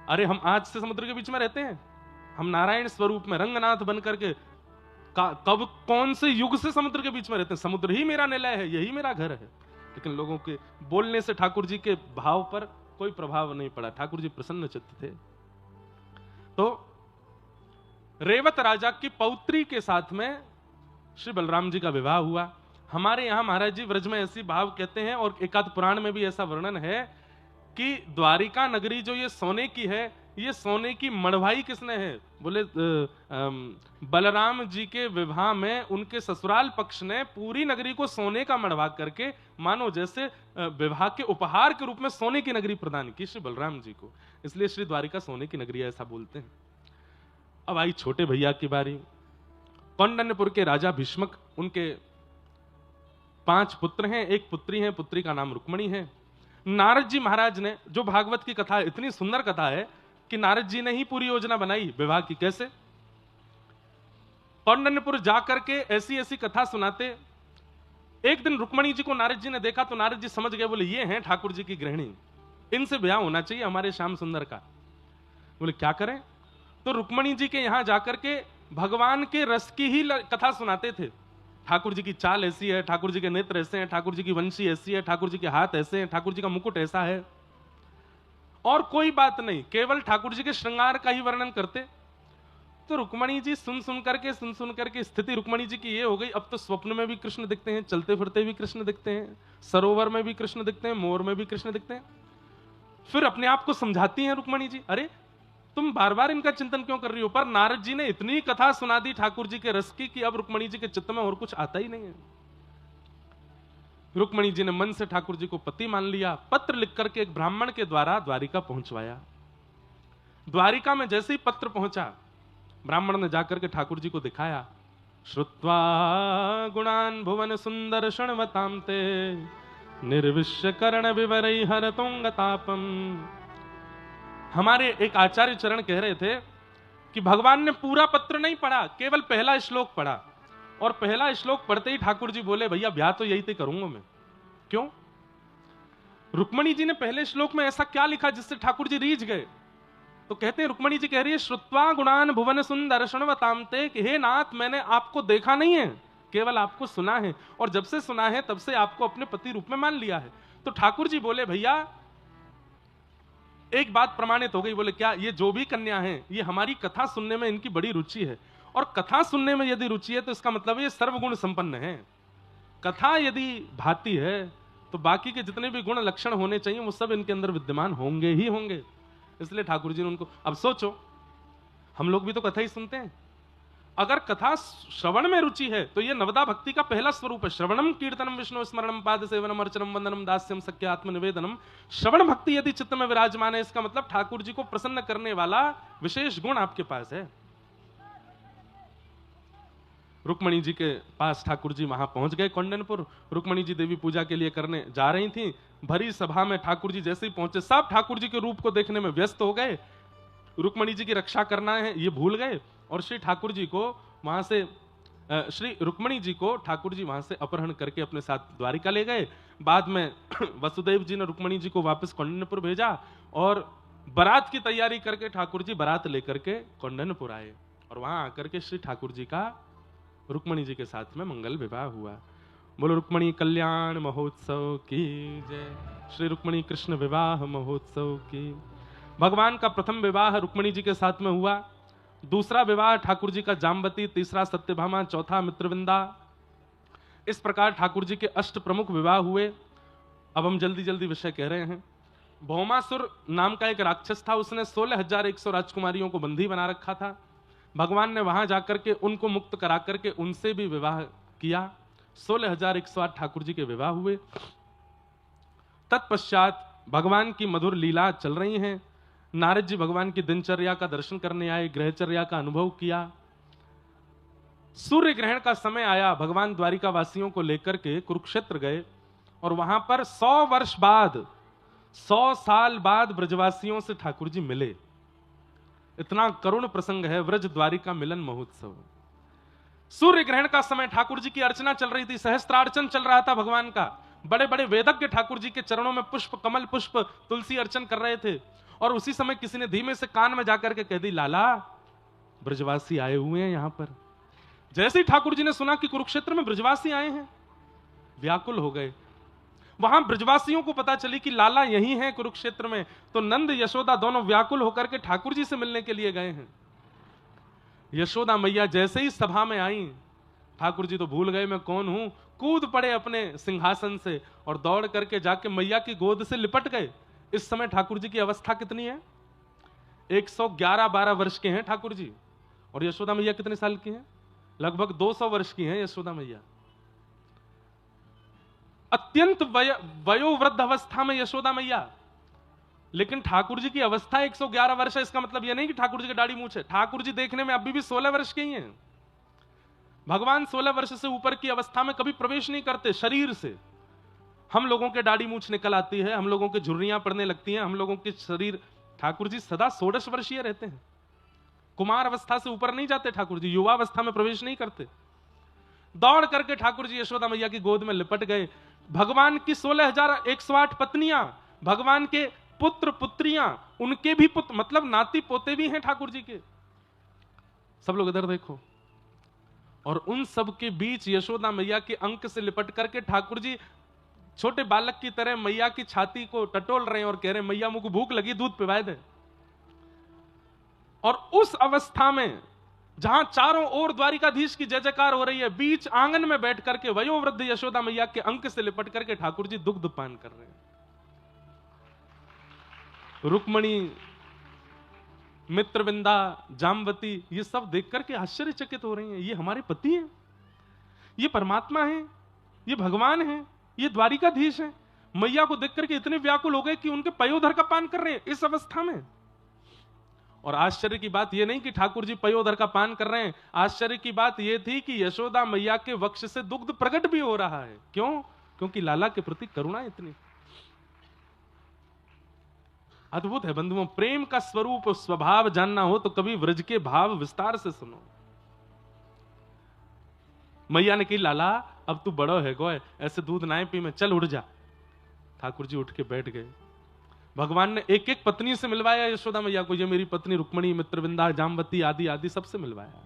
अरे हम आज से समुद्र के बीच में रहते हैं, हम नारायण स्वरूप में रंगनाथ बन करके कब कौन से युग से समुद्र के बीच में रहते हैं। समुद्र ही मेरा निलय है, यही मेरा घर है। लेकिन लोगों के बोलने से ठाकुर जी के भाव पर कोई प्रभाव नहीं पड़ा। ठाकुर जी प्रसन्न चित्त थे। तो रेवत राजा की पौत्री के साथ में श्री बलराम जी का विवाह हुआ। हमारे यहां महाराज जी व्रज में ऐसी भाव कहते हैं और एकाध पुराण में भी ऐसा वर्णन है कि द्वारिका नगरी जो ये सोने की है, ये सोने की मड़वाई किसने है? बोले बलराम जी के विवाह में उनके ससुराल पक्ष ने पूरी नगरी को सोने का मड़वा करके मानो जैसे विवाह के उपहार के रूप में सोने की नगरी प्रदान की श्री बलराम जी को। इसलिए श्री द्वारिका सोने की नगरी ऐसा बोलते हैं। अब आई छोटे भैया की बारी। कौंडन्यपुर के राजा भीष्मक, उनके 5 पुत्र हैं, एक पुत्री है, पुत्री का नाम रुक्मणी है। नारद जी महाराज ने, जो भागवत की कथा है, इतनी सुंदर कथा है कि नारद जी ने ही पूरी योजना बनाई विवाह की। कैसे? कौंडन्यपुर जाकर के ऐसी ऐसी कथा सुनाते। एक दिन रुक्मणी जी को नारद जी ने देखा तो नारद जी समझ गए, बोले ये हैं ठाकुर जी की गृहिणी, इनसे ब्याह होना चाहिए हमारे श्याम सुंदर का। बोले क्या करें? तो रुक्मणी जी के यहां जाकर के भगवान के रस की ही कथा सुनाते थे। ठाकुर जी की चाल ऐसी है, ठाकुर जी के नेत्र ऐसे हैं, ठाकुर जी की वंशी ऐसी है, ठाकुर जी के हाथ ऐसे हैं, ठाकुर जी का मुकुट ऐसा है, और कोई बात नहीं, केवल ठाकुर जी के श्रृंगार का ही वर्णन करते। तो रुक्मणी जी सुन सुन करके स्थिति रुक्मणी जी की ये हो गई, अब तो स्वप्न में भी कृष्ण दिखते हैं, चलते फिरते भी कृष्ण दिखते हैं, सरोवर में भी कृष्ण दिखते हैं, मोर में भी कृष्ण दिखते हैं। फिर अपने आप को समझाती हैं रुक्मणी जी, अरे तुम बार बार इनका चिंतन क्यों कर रही हो? पर नारद जी ने इतनी कथा सुना दी ठाकुर जी के रस की कि अब रुक्मणी जी के चित्त में और कुछ आता ही नहीं है। रुक्मणी जी ने मन से ठाकुर जी को पति मान लिया। पत्र लिख करके एक ब्राह्मण के द्वारा द्वारिका पहुंचवाया। द्वारिका में जैसे ही पत्र पहुंचा, ब्राह्मण ने जाकर के ठाकुर जी को दिखाया। श्रुत्वा गुणान् भुवन सुंदर शृण्वतां ते निर्विश्य कर्ण विवरै हरतोंगतापम। हमारे एक आचार्य चरण कह रहे थे कि भगवान ने पूरा पत्र नहीं पढ़ा, केवल पहला श्लोक पढ़ा, और पहला श्लोक पढ़ते ही ठाकुर जी बोले भैया ब्याह तो यही तो करूंगा मैं। क्यों? रुक्मणी जी ने पहले श्लोक में ऐसा क्या लिखा जिससे ठाकुर जी रीझ गए? तो कहते हैं, रुक्मणी जी कह रही है, श्रुत्वा गुणान भुवन सुंदर शृण्वतां ते, कि हे नाथ मैंने आपको देखा नहीं है, केवल आपको सुना है, और जब से सुना है तब से आपको अपने पति रूप में मान लिया है। तो ठाकुर जी बोले भैया एक बात प्रमाणित हो गई। बोले क्या? ये जो भी कन्या है ये हमारी कथा सुनने में इनकी बड़ी रुचि है, और कथा सुनने में यदि रुचि है तो इसका मतलब ये सर्वगुण संपन्न है। कथा यदि भाती है तो बाकी के जितने भी गुण लक्षण होने चाहिए वो सब इनके अंदर विद्यमान होंगे ही होंगे। इसलिए ठाकुर जी ने उनको, अब सोचो हम लोग भी तो कथा ही सुनते हैं, अगर कथा श्रवण में रुचि है तो ये नवदा भक्ति का पहला स्वरूप है। श्रवणम कीर्तनम विष्णु स्मरणम पाद सेवनम अर्चनम वंदनम दास्यम सख्य आत्मनिवेदनम। श्रवण भक्ति यदि चित्त में विराजमान है, इसका मतलब ठाकुर जी को प्रसन्न करने वाला विशेष गुण आपके पास है। रुक्मणी जी के पास ठाकुर जी वहां पहुंच गए कौंडनपुर। रुक्मणी जी देवी पूजा के लिए करने जा रही थी। भरी सभा में ठाकुर जी जैसे ही पहुंचे सब ठाकुर जी के रूप को देखने में व्यस्त हो गए। रुक्मणी जी की रक्षा करना है ये भूल गए, और श्री ठाकुर जी को वहां से श्री रुक्मणी जी को ठाकुर जी वहां से अपहरण करके अपने साथ द्वारिका ले गए। बाद में वसुदेव जी ने रुक्मणी जी को वापस कौंडन्यपुर भेजा, और बारात की तैयारी करके ठाकुर जी बारात लेकर के कौंडन्यपुर आए, और वहां आकर के श्री ठाकुर जी का रुक्मणी जी के साथ में मंगल विवाह हुआ। बोलो रुक्मणी कल्याण महोत्सव की जय। श्री रुक्मणी कृष्ण विवाह महोत्सव की। भगवान का प्रथम विवाह रुक्मणी जी के साथ में हुआ, दूसरा विवाह ठाकुर जी का जाम्बती, तीसरा सत्यभामा, चौथा मित्रविंदा। इस प्रकार ठाकुर जी के अष्ट प्रमुख विवाह हुए। अब हम जल्दी जल्दी विषय कह रहे हैं। भौमासुर नाम का एक राक्षस था, उसने 16,100 राजकुमारियों को बंदी बना रखा था। भगवान ने वहां जाकर के उनको मुक्त करा करके उनसे भी विवाह किया। 16,108 ठाकुर जी के विवाह हुए। तत्पश्चात भगवान की मधुर लीला चल रही हैं। नारद जी भगवान की दिनचर्या का दर्शन करने आए, ग्रहचर्या का अनुभव किया। सूर्य ग्रहण का समय आया, भगवान द्वारिका वासियों को लेकर के कुरुक्षेत्र गए, और वहां पर 100 वर्ष बाद, 100 साल बाद ब्रजवासियों से ठाकुर जी मिले। इतना करुण प्रसंग है व्रज द्वारिका मिलन महोत्सव। सूर्य ग्रहण का समय, ठाकुर जी की अर्चना चल रही थी, सहस्त्रार्चन चल रहा था भगवान का। बड़े बड़े वेदज्ञ ठाकुर जी के चरणों में पुष्प, कमल पुष्प, तुलसी अर्चन कर रहे थे। और उसी समय किसी ने धीमे से कान में जाकर के कह दी, लाला ब्रजवासी आए हुए हैं यहां पर। जैसे ही ठाकुर जी ने सुना कि कुरुक्षेत्र में ब्रजवासी आए हैं, व्याकुल हो गए। वहां ब्रजवासियों को पता चली कि लाला यही हैं कुरुक्षेत्र में, तो नंद यशोदा दोनों व्याकुल होकर के ठाकुर जी से मिलने के लिए गए हैं। यशोदा मैया जैसे ही सभा में आई, ठाकुर जी तो भूल गए मैं कौन हूं, कूद पड़े अपने सिंहासन से और दौड़ करके जाके मैया की गोद से लिपट गए। इस समय ठाकुर जी की अवस्था कितनी है? 111-12 वर्ष के हैं ठाकुर जी। और यशोदा मैया कितने साल की हैं? लगभग 200 वर्ष की हैं यशोदा मैया। अत्यंत वयोवृद्ध अवस्था में यशोदा मैया। लेकिन ठाकुर जी की अवस्था 111 वर्ष है। इसका मतलब यह नहीं कि ठाकुर जी की दाढ़ी मूंछ है। ठाकुर जी देखने में अभी भी 16 वर्ष के ही हैं। भगवान 16 वर्ष से ऊपर की अवस्था में कभी प्रवेश नहीं करते शरीर से। हम लोगों के दाढ़ी मूंछ निकल आती है, हम लोगों की झुर्रियां पड़ने लगती हैं, हम लोगों के शरीर। ठाकुर जी सदा 16 वर्षीय रहते हैं। कुमार अवस्था से ऊपर नहीं जाते ठाकुर जी, युवा अवस्था में प्रवेश नहीं करते। दौड़ करके ठाकुर जी यशोदा मैया की गोद में लिपट गए। भगवान की 16,108 पत्नियां, भगवान के पुत्र पुत्रियां, उनके भी पुत्र, मतलब नाती पोते भी हैं ठाकुर जी के। सब लोग इधर देखो। और उन सब के बीच यशोदा मैया के अंक से लिपट करके ठाकुर जी छोटे बालक की तरह मैया की छाती को टटोल रहे हैं और कह रहे हैं, मैया मुझको भूख लगी, दूध पिवाए दे। और उस अवस्था में जहां चारों ओर द्वारिकाधीश की जय जयकार हो रही है, बीच आंगन में बैठ करके वयोवृद्ध यशोदा मैया के अंक से लिपट करके ठाकुर जी दुग्ध पान कर रहे हैं। रुक्मणी, मित्रविंदा, जाम्बती, ये सब देख करके आश्चर्यचकित हो रही हैं। ये हमारे पति हैं, ये परमात्मा हैं, ये भगवान हैं, ये द्वारिकाधीश हैं। मैया को देख करके इतने व्याकुल हो गए कि उनके पयोधर का पान कर रहे हैं इस अवस्था में। और आश्चर्य की बात यह नहीं कि ठाकुर जी पयोधर का पान कर रहे हैं, आश्चर्य की बात यह थी कि यशोदा मैया के वक्ष से दुग्ध प्रकट भी हो रहा है। क्यों? क्योंकि लाला के प्रति करुणा इतनी। अद्भुत है बंधुओं, प्रेम का स्वरूप स्वभाव जानना हो तो कभी व्रज के भाव विस्तार से सुनो। मैया ने कही, लाला अब तू बड़ो है गोय, ऐसे दूध ना पी, में चल उठ जा। ठाकुर जी उठ के बैठ गए। भगवान ने एक एक पत्नी से मिलवाया यशोदा मैया को, ये मेरी पत्नी रुक्मणी, मित्रविंदा, जामवती आदि आदि सबसे मिलवाया।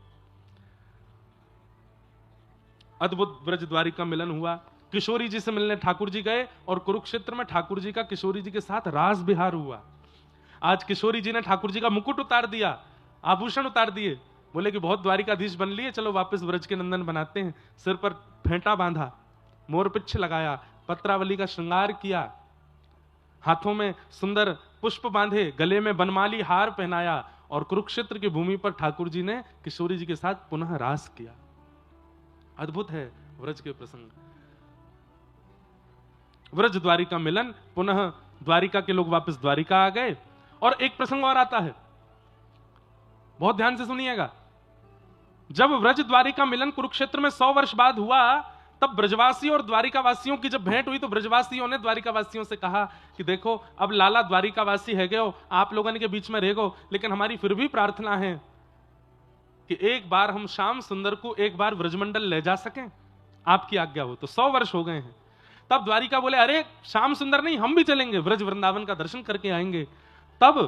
अद्भुत ब्रज द्वारिका मिलन हुआ। किशोरी जी से मिलने ठाकुर जी गए और कुरुक्षेत्र में ठाकुर जी का किशोरी जी के साथ रास विहार हुआ। आज किशोरी जी ने ठाकुर जी का मुकुट उतार दिया, आभूषण उतार दिए, बोले कि बहुत द्वारिकाधीश बन लिए, चलो वापस ब्रज के नंदन बनाते हैं। सिर पर फेंटा बांधा, मोरपिच्छ लगाया, पत्रावली का श्रृंगार किया, हाथों में सुंदर पुष्प बांधे, गले में बनमाली हार पहनाया और कुरुक्षेत्र की भूमि पर ठाकुर जी ने किशोरी जी के साथ पुनः रास किया। अद्भुत है व्रज के प्रसंग। व्रज द्वारिका मिलन, पुनः द्वारिका के लोग वापस द्वारिका आ गए। और एक प्रसंग और आता है, बहुत ध्यान से सुनिएगा। जब व्रज द्वारिका मिलन कुरुक्षेत्र में 100 वर्ष बाद हुआ, तब ब्रजवासी और द्वारिकावासियों की जब भेंट हुई तो ब्रजवासियों ने द्वारिकावासियों से कहा कि देखो अब लाला द्वारिकावासी है गए हो, आप लोगों के बीच में रह गो, लेकिन हमारी फिर भी प्रार्थना है कि एक बार हम श्याम सुंदर को एक बार ब्रजमंडल ले जा सकें, आपकी आज्ञा हो तो। 100 वर्ष हो गए हैं। तब द्वारिका बोले, अरे श्याम सुंदर नहीं, हम भी चलेंगे, ब्रज वृंदावन का दर्शन करके आएंगे। तब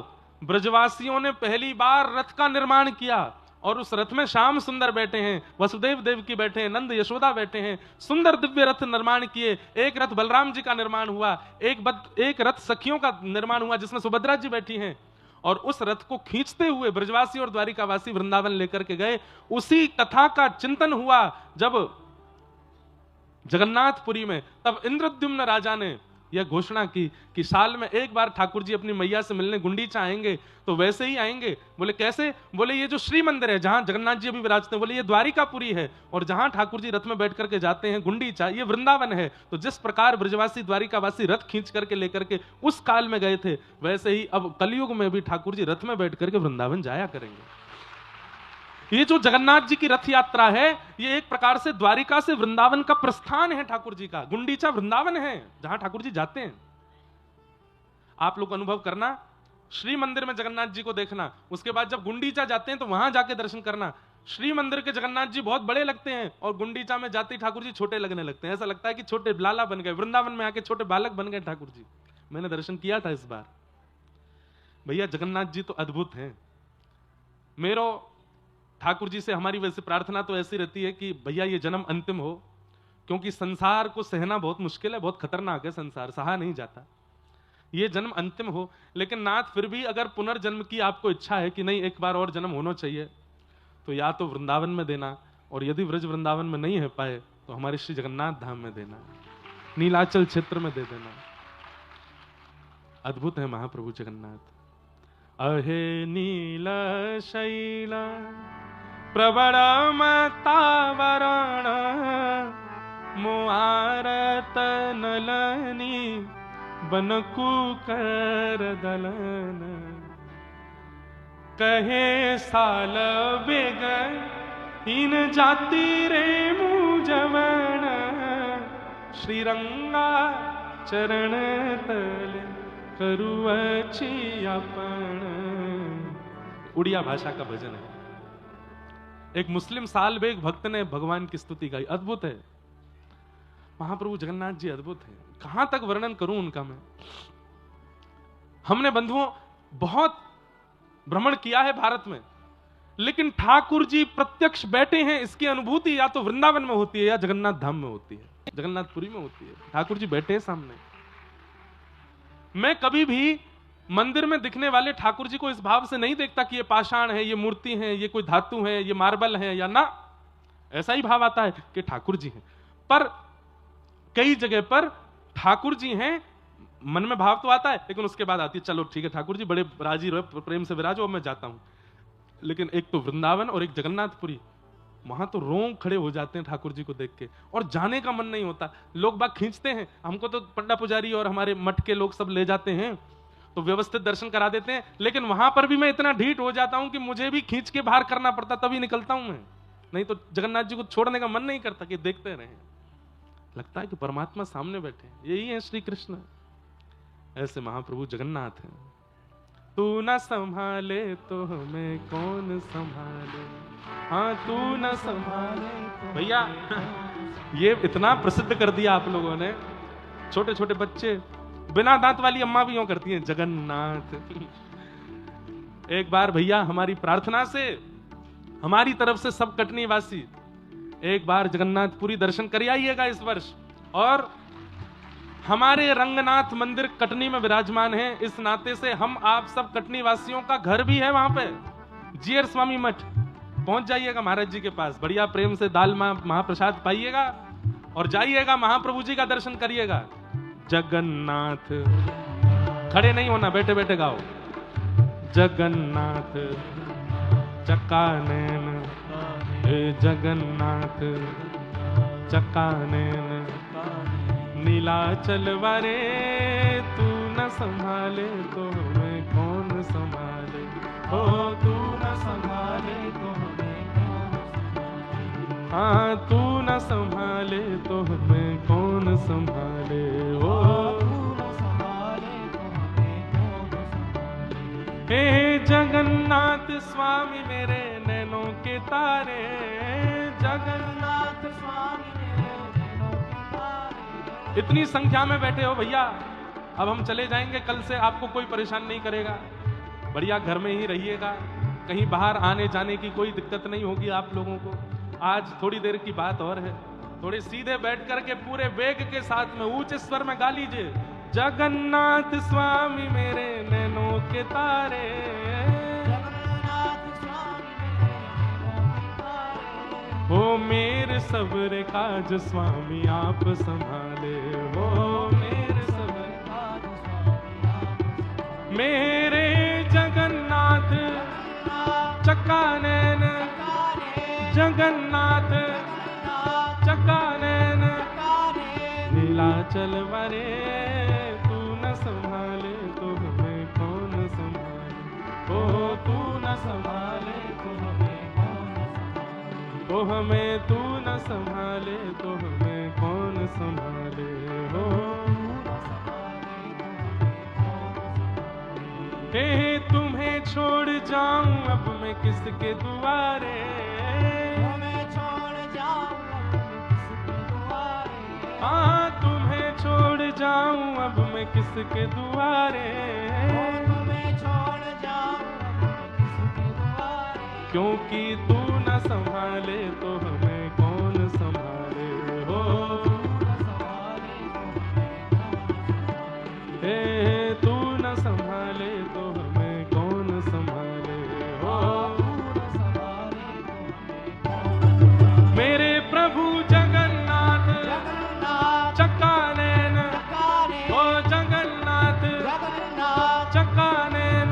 ब्रजवासियों ने पहली बार रथ का निर्माण किया और उस रथ में श्याम सुंदर बैठे हैं, वसुदेव देवकी बैठे हैं, नंद यशोदा बैठे हैं, सुंदर दिव्य रथ निर्माण किए। एक रथ बलराम जी का निर्माण हुआ, एक रथ सखियों का निर्माण हुआ जिसमें सुभद्रा जी बैठी हैं, और उस रथ को खींचते हुए ब्रजवासी और द्वारिकावासी वृंदावन लेकर के गए। उसी कथा का चिंतन हुआ जब जगन्नाथपुरी में। तब इंद्रद्युम्न राजा ने यह घोषणा की कि साल में एक बार ठाकुर जी अपनी मैया से मिलने गुंडीचा आएंगे, तो वैसे ही आएंगे। बोले कैसे? बोले ये जो श्री मंदिर है जहां जगन्नाथ जी अभी विराजते हैं, बोले ये द्वारिकापुरी है, और जहां ठाकुर जी रथ में बैठ करके जाते हैं गुंडीचा, ये वृंदावन है। तो जिस प्रकार ब्रजवासी द्वारिकावासी रथ खींच करके लेकर के उस काल में गए थे, वैसे ही अब कलयुग में भी ठाकुर जी रथ में बैठ करके वृंदावन जाया करेंगे। ये जो जगन्नाथ जी की रथ यात्रा है, ये एक प्रकार से द्वारिका से वृंदावन का प्रस्थान है ठाकुर जी का। गुंडीचा वृंदावन है जहां ठाकुर जी जाते हैं। आप लोग अनुभव करना, श्री मंदिर में जगन्नाथ जी को देखना, उसके बाद जब गुंडीचा जाते हैं तो वहां जाके दर्शन करना। श्री मंदिर के जगन्नाथ जी बहुत बड़े लगते हैं और गुंडीचा में जाते ही ठाकुर जी छोटे लगने लगते हैं। ऐसा लगता है कि छोटे लाला बन गए, वृंदावन में आके छोटे बालक बन गए ठाकुर जी। मैंने दर्शन किया था इस बार। भैया जगन्नाथ जी तो अद्भुत हैं। मेरो ठाकुर जी से हमारी वैसे प्रार्थना तो ऐसी रहती है कि भैया ये जन्म अंतिम हो, क्योंकि संसार को सहना बहुत मुश्किल है, बहुत खतरनाक है, संसार सहा नहीं जाता। ये जन्म अंतिम हो, लेकिन नाथ फिर भी अगर पुनर्जन्म की आपको इच्छा है कि नहीं एक बार और जन्म होना चाहिए, तो या तो वृंदावन में देना, और यदि ब्रज वृंदावन में नहीं है पाए तो हमारे श्री जगन्नाथ धाम में देना, नीलाचल क्षेत्र में दे देना। अद्भुत है महाप्रभु जगन्नाथ। अहे नील शैला प्रबल मतावरण मुआरत नलनी बनकु कर दलन कहे साल बेग इन जाति रे मुजवन श्रीरंगा चरण तल करुअछि अपन। उड़िया भाषा का भजन है। एक मुस्लिम साल बेग भक्त ने भगवान की स्तुति गाई। अद्भुत है महाप्रभु जगन्नाथ जी, अद्भुत है। कहां तक वर्णन करूं उनका मैं। हमने बंधुओं बहुत भ्रमण किया है भारत में, लेकिन ठाकुर जी प्रत्यक्ष बैठे हैं इसकी अनुभूति या तो वृंदावन में होती है या जगन्नाथ धाम में होती है, जगन्नाथपुरी में होती है। ठाकुर जी बैठे हैं सामने। मैं कभी भी मंदिर में दिखने वाले ठाकुर जी को इस भाव से नहीं देखता कि ये पाषाण है, ये मूर्ति है, ये कोई धातु है, ये मार्बल है, या ना, ऐसा ही भाव आता है कि ठाकुर जी हैं। पर कई जगह पर ठाकुर जी हैं, मन में भाव तो आता है, लेकिन उसके बाद आती है चलो ठीक है ठाकुर जी बड़े राजी रहो, प्रेम से विराजो, अब मैं जाता हूं। लेकिन एक तो वृंदावन और एक जगन्नाथपुरी, वहां तो रोंग खड़े हो जाते हैं ठाकुर जी को देख के, और जाने का मन नहीं होता। लोग बाग खींचते हैं हमको, तो पंडा पुजारी और हमारे मठ के लोग सब ले जाते हैं, तो व्यवस्थित दर्शन करा देते हैं, लेकिन वहां पर भी मैं इतना ढीठ हो जाता हूं कि मुझे भी खींच के बाहर करना पड़ता, तभी निकलता हूं मैं, नहीं तो जगन्नाथ जी को छोड़ने का मन नहीं करता कि देखते रहें। लगता है कि परमात्मा सामने बैठे, यही है श्री कृष्ण। ऐसे महाप्रभु जगन्नाथ हैं। तू न संभाले तो हमें कौन संभाले, हाँ तू न संभाले तो भैया ये इतना प्रसिद्ध कर दिया आप लोगों ने। छोटे छोटे बच्चे, बिना दांत वाली अम्मा भी यूं करती हैं, जगन्नाथ। एक बार भैया हमारी प्रार्थना से, हमारी तरफ से सब कटनी वासी एक बार जगन्नाथपुरी दर्शन कर आइएगा इस वर्ष। और हमारे रंगनाथ मंदिर कटनी में विराजमान है, इस नाते से हम आप सब कटनी वासियों का घर भी है वहां पे, जीयर स्वामी मठ। पहुंच जाइएगा महाराज जी के पास, बढ़िया प्रेम से दाल महाप्रसाद पाइएगा और जाइएगा, महाप्रभु जी का दर्शन करिएगा। जगन्नाथ, खड़े नहीं होना, बैठे बैठे गाओ। जगन्नाथ चकानैन, हे जगन्नाथ चकानैन, नीलाचल वारे तू न संभाले तो हमें कौन संभाले, हो तू न संभाले तो हमें कौन संभाले, हाँ तू न संभाले तो हमें कौन संभाले, हो तू न संभाले तो हमें कौन संभाले। हे जगन्नाथ स्वामी मेरे नैनों के तारे, जगन्नाथ स्वामी मेरे नैनों के तारे। इतनी संख्या में बैठे हो भैया, अब हम चले जाएंगे, कल से आपको कोई परेशान नहीं करेगा, बढ़िया घर में ही रहिएगा, कहीं बाहर आने जाने की कोई दिक्कत नहीं होगी आप लोगों को। आज थोड़ी देर की बात और है, थोड़े सीधे बैठ करके पूरे वेग के साथ में ऊंचे स्वर में गा लीजिए, जगन्नाथ स्वामी मेरे नैनों के तारे, जगन्नाथ स्वामी मेरे नैनों के तारे, हो मेरे सब्र काज स्वामी आप संभाले, हो मेरे सब्र काज स्वामी आप संभाले। मेरे जगन्नाथ चकानैन, जगन्नाथ चकानैन, नीलाचल वारे तू न संभाले तो हमें कौन संभाले, ओ तू न संभाले तो हमें कौन संभाले, ओ हमें तू न संभाले तो हमें कौन संभाले, हो हे तुम्हें छोड़ जाऊं अब मैं किसके दुआरे, तुम्हें छोड़ जाऊं अब मैं किसके दुआरे, हाँ तुम्हें छोड़ जाऊं अब मैं किसके दुआरे, तुम्हें छोड़ जाऊं अब मैं किसके दुआरे, क्योंकि तू न संभाले तो हमें कौन संभाले, हो तू न संभाले तो हमें कौन संभाले, हे तू न संभाले तो हमें कौन संभाले, हो तू न संभाले तो हमें कौन संभाले। मेरे प्रभु जगन्नाथ चकानैन, ओ जगन्नाथ चकानैन,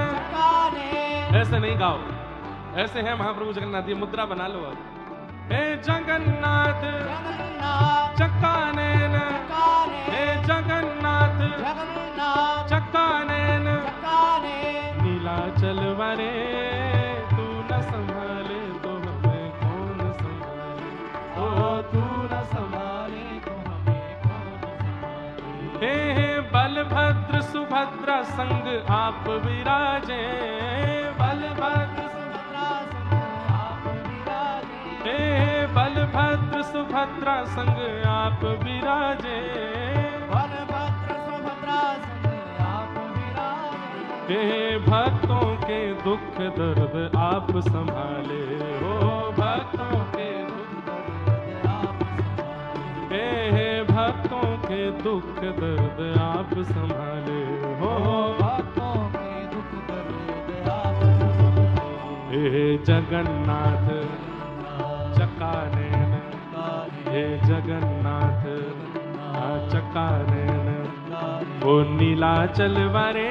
ऐसे नहीं गाओ, ऐसे है महाप्रभु जगन्नाथ, ये मुद्रा बना लो अब। हे जगन्नाथ चकानैन, हे जगन्नाथ चकानैन, नीलाचल वारे तू न संभाले तो हमें कौन संभाले, ओ तू न संभाले तो हमें कौन संभाले। हे बलभद्र सुभद्रा संग आप विराजे, बलभद्र सुभद्रा संग आप विराजे, हे बलभद्र सुभद्रा संग आप विराजे, बलभद्र सुभद्रा संग आप विराजे, हे भक्तों के दुख दर्द आप संभाले, हो भक्तों के दुख दर्द आप संभाले, हे भक्तों के दुख दर्द आप संभाले, हो भक्तों के दुख दर्द आप संभाले। हे जगन्नाथ चकानैन, हे जगन्नाथ चकानैन, वो नीलाचल वारे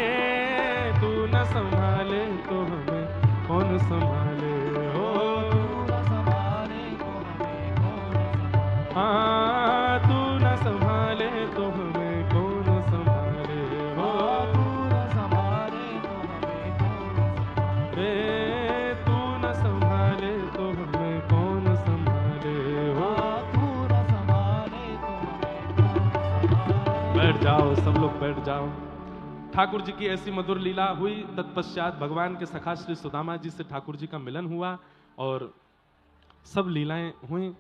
तू न संभाले तो हमें कौन संभाले, हो तू न संभाले तो हमें कौन संभाले, हाँ तू न संभाले तो हमें कौन संभाले, हो तू न संभाले बैठ जाओ। ठाकुर जी की ऐसी मधुर लीला हुई। तत्पश्चात भगवान के सखा श्री सुदामा जी से ठाकुर जी का मिलन हुआ और सब लीलाएं हुई।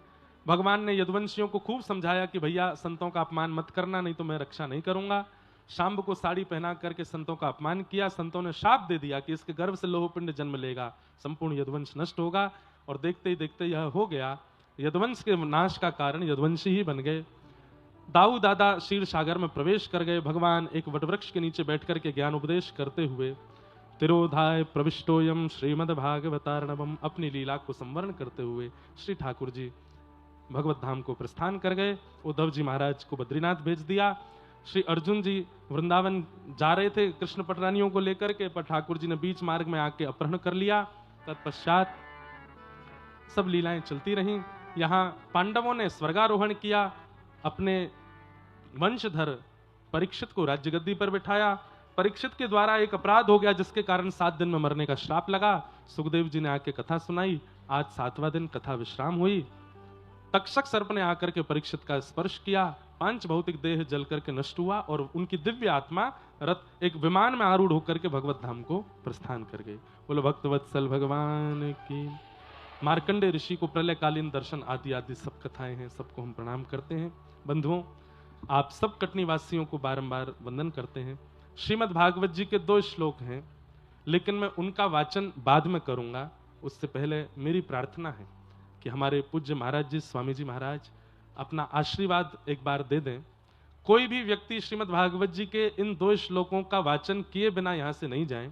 भगवान ने यदुवंशियों को खूब समझाया कि भैया संतों का अपमान मत करना, नहीं तो मैं रक्षा नहीं करूंगा। शांब को साड़ी पहना करके संतों का अपमान किया। संतों ने शाप दे दिया कि इसके गर्भ से लोहपिंड जन्म लेगा, संपूर्ण यदुवंश नष्ट होगा। और देखते ही देखते यह हो गया। यदुवंश के नाश का कारण यदुवंशी ही बन गए। दाऊ दादा क्षीर सागर में प्रवेश कर गए। भगवान एक वटवृक्ष के नीचे बैठ करके ज्ञान उपदेश करते हुए तिरोधाय प्रविष्टोयम श्रीमद् भागवतार्णवम, अपनी लीला को संवरण करते हुए श्री ठाकुर जी भगवत धाम को प्रस्थान कर गए। उद्धव जी महाराज को बद्रीनाथ भेज दिया। श्री अर्जुन जी वृंदावन जा रहे थे कृष्ण पटरानियों को लेकर के, पर ठाकुर जी ने बीच मार्ग में आके अपहरण कर लिया। तत्पश्चात सब लीलाएं चलती रहीं। यहाँ पांडवों ने स्वर्गारोहण किया, अपने वंशधर परीक्षित को राज्य गद्दी पर बिठाया। परीक्षित के द्वारा एक अपराध हो गया जिसके कारण 7 दिन में मरने का श्राप लगा। सुखदेव जी ने आके कथा सुनाई। आज 7वां दिन कथा विश्राम हुई। तक्षक सर्प ने आकर के परीक्षित का स्पर्श किया। 5 भौतिक देह जल करके नष्ट हुआ और उनकी दिव्य आत्मा रथ एक विमान में आरूढ़ होकर के भगवत धाम को प्रस्थान कर गई। बोलो भक्तवत्सल भगवान की। मार्कंडे ऋषि को प्रलयकालीन दर्शन आदि आदि सब कथाएं हैं, सबको हम प्रणाम करते हैं। बंधुओं, आप सब कटनी वासियों को बारंबार वंदन करते हैं। श्रीमद् भागवत जी के 2 श्लोक हैं, लेकिन मैं उनका वाचन बाद में करूंगा। उससे पहले मेरी प्रार्थना है कि हमारे पूज्य महाराज जी, स्वामी जी महाराज अपना आशीर्वाद एक बार दे दें। कोई भी व्यक्ति श्रीमद् भागवत जी के इन 2 श्लोकों का वाचन किए बिना यहां से नहीं जाए।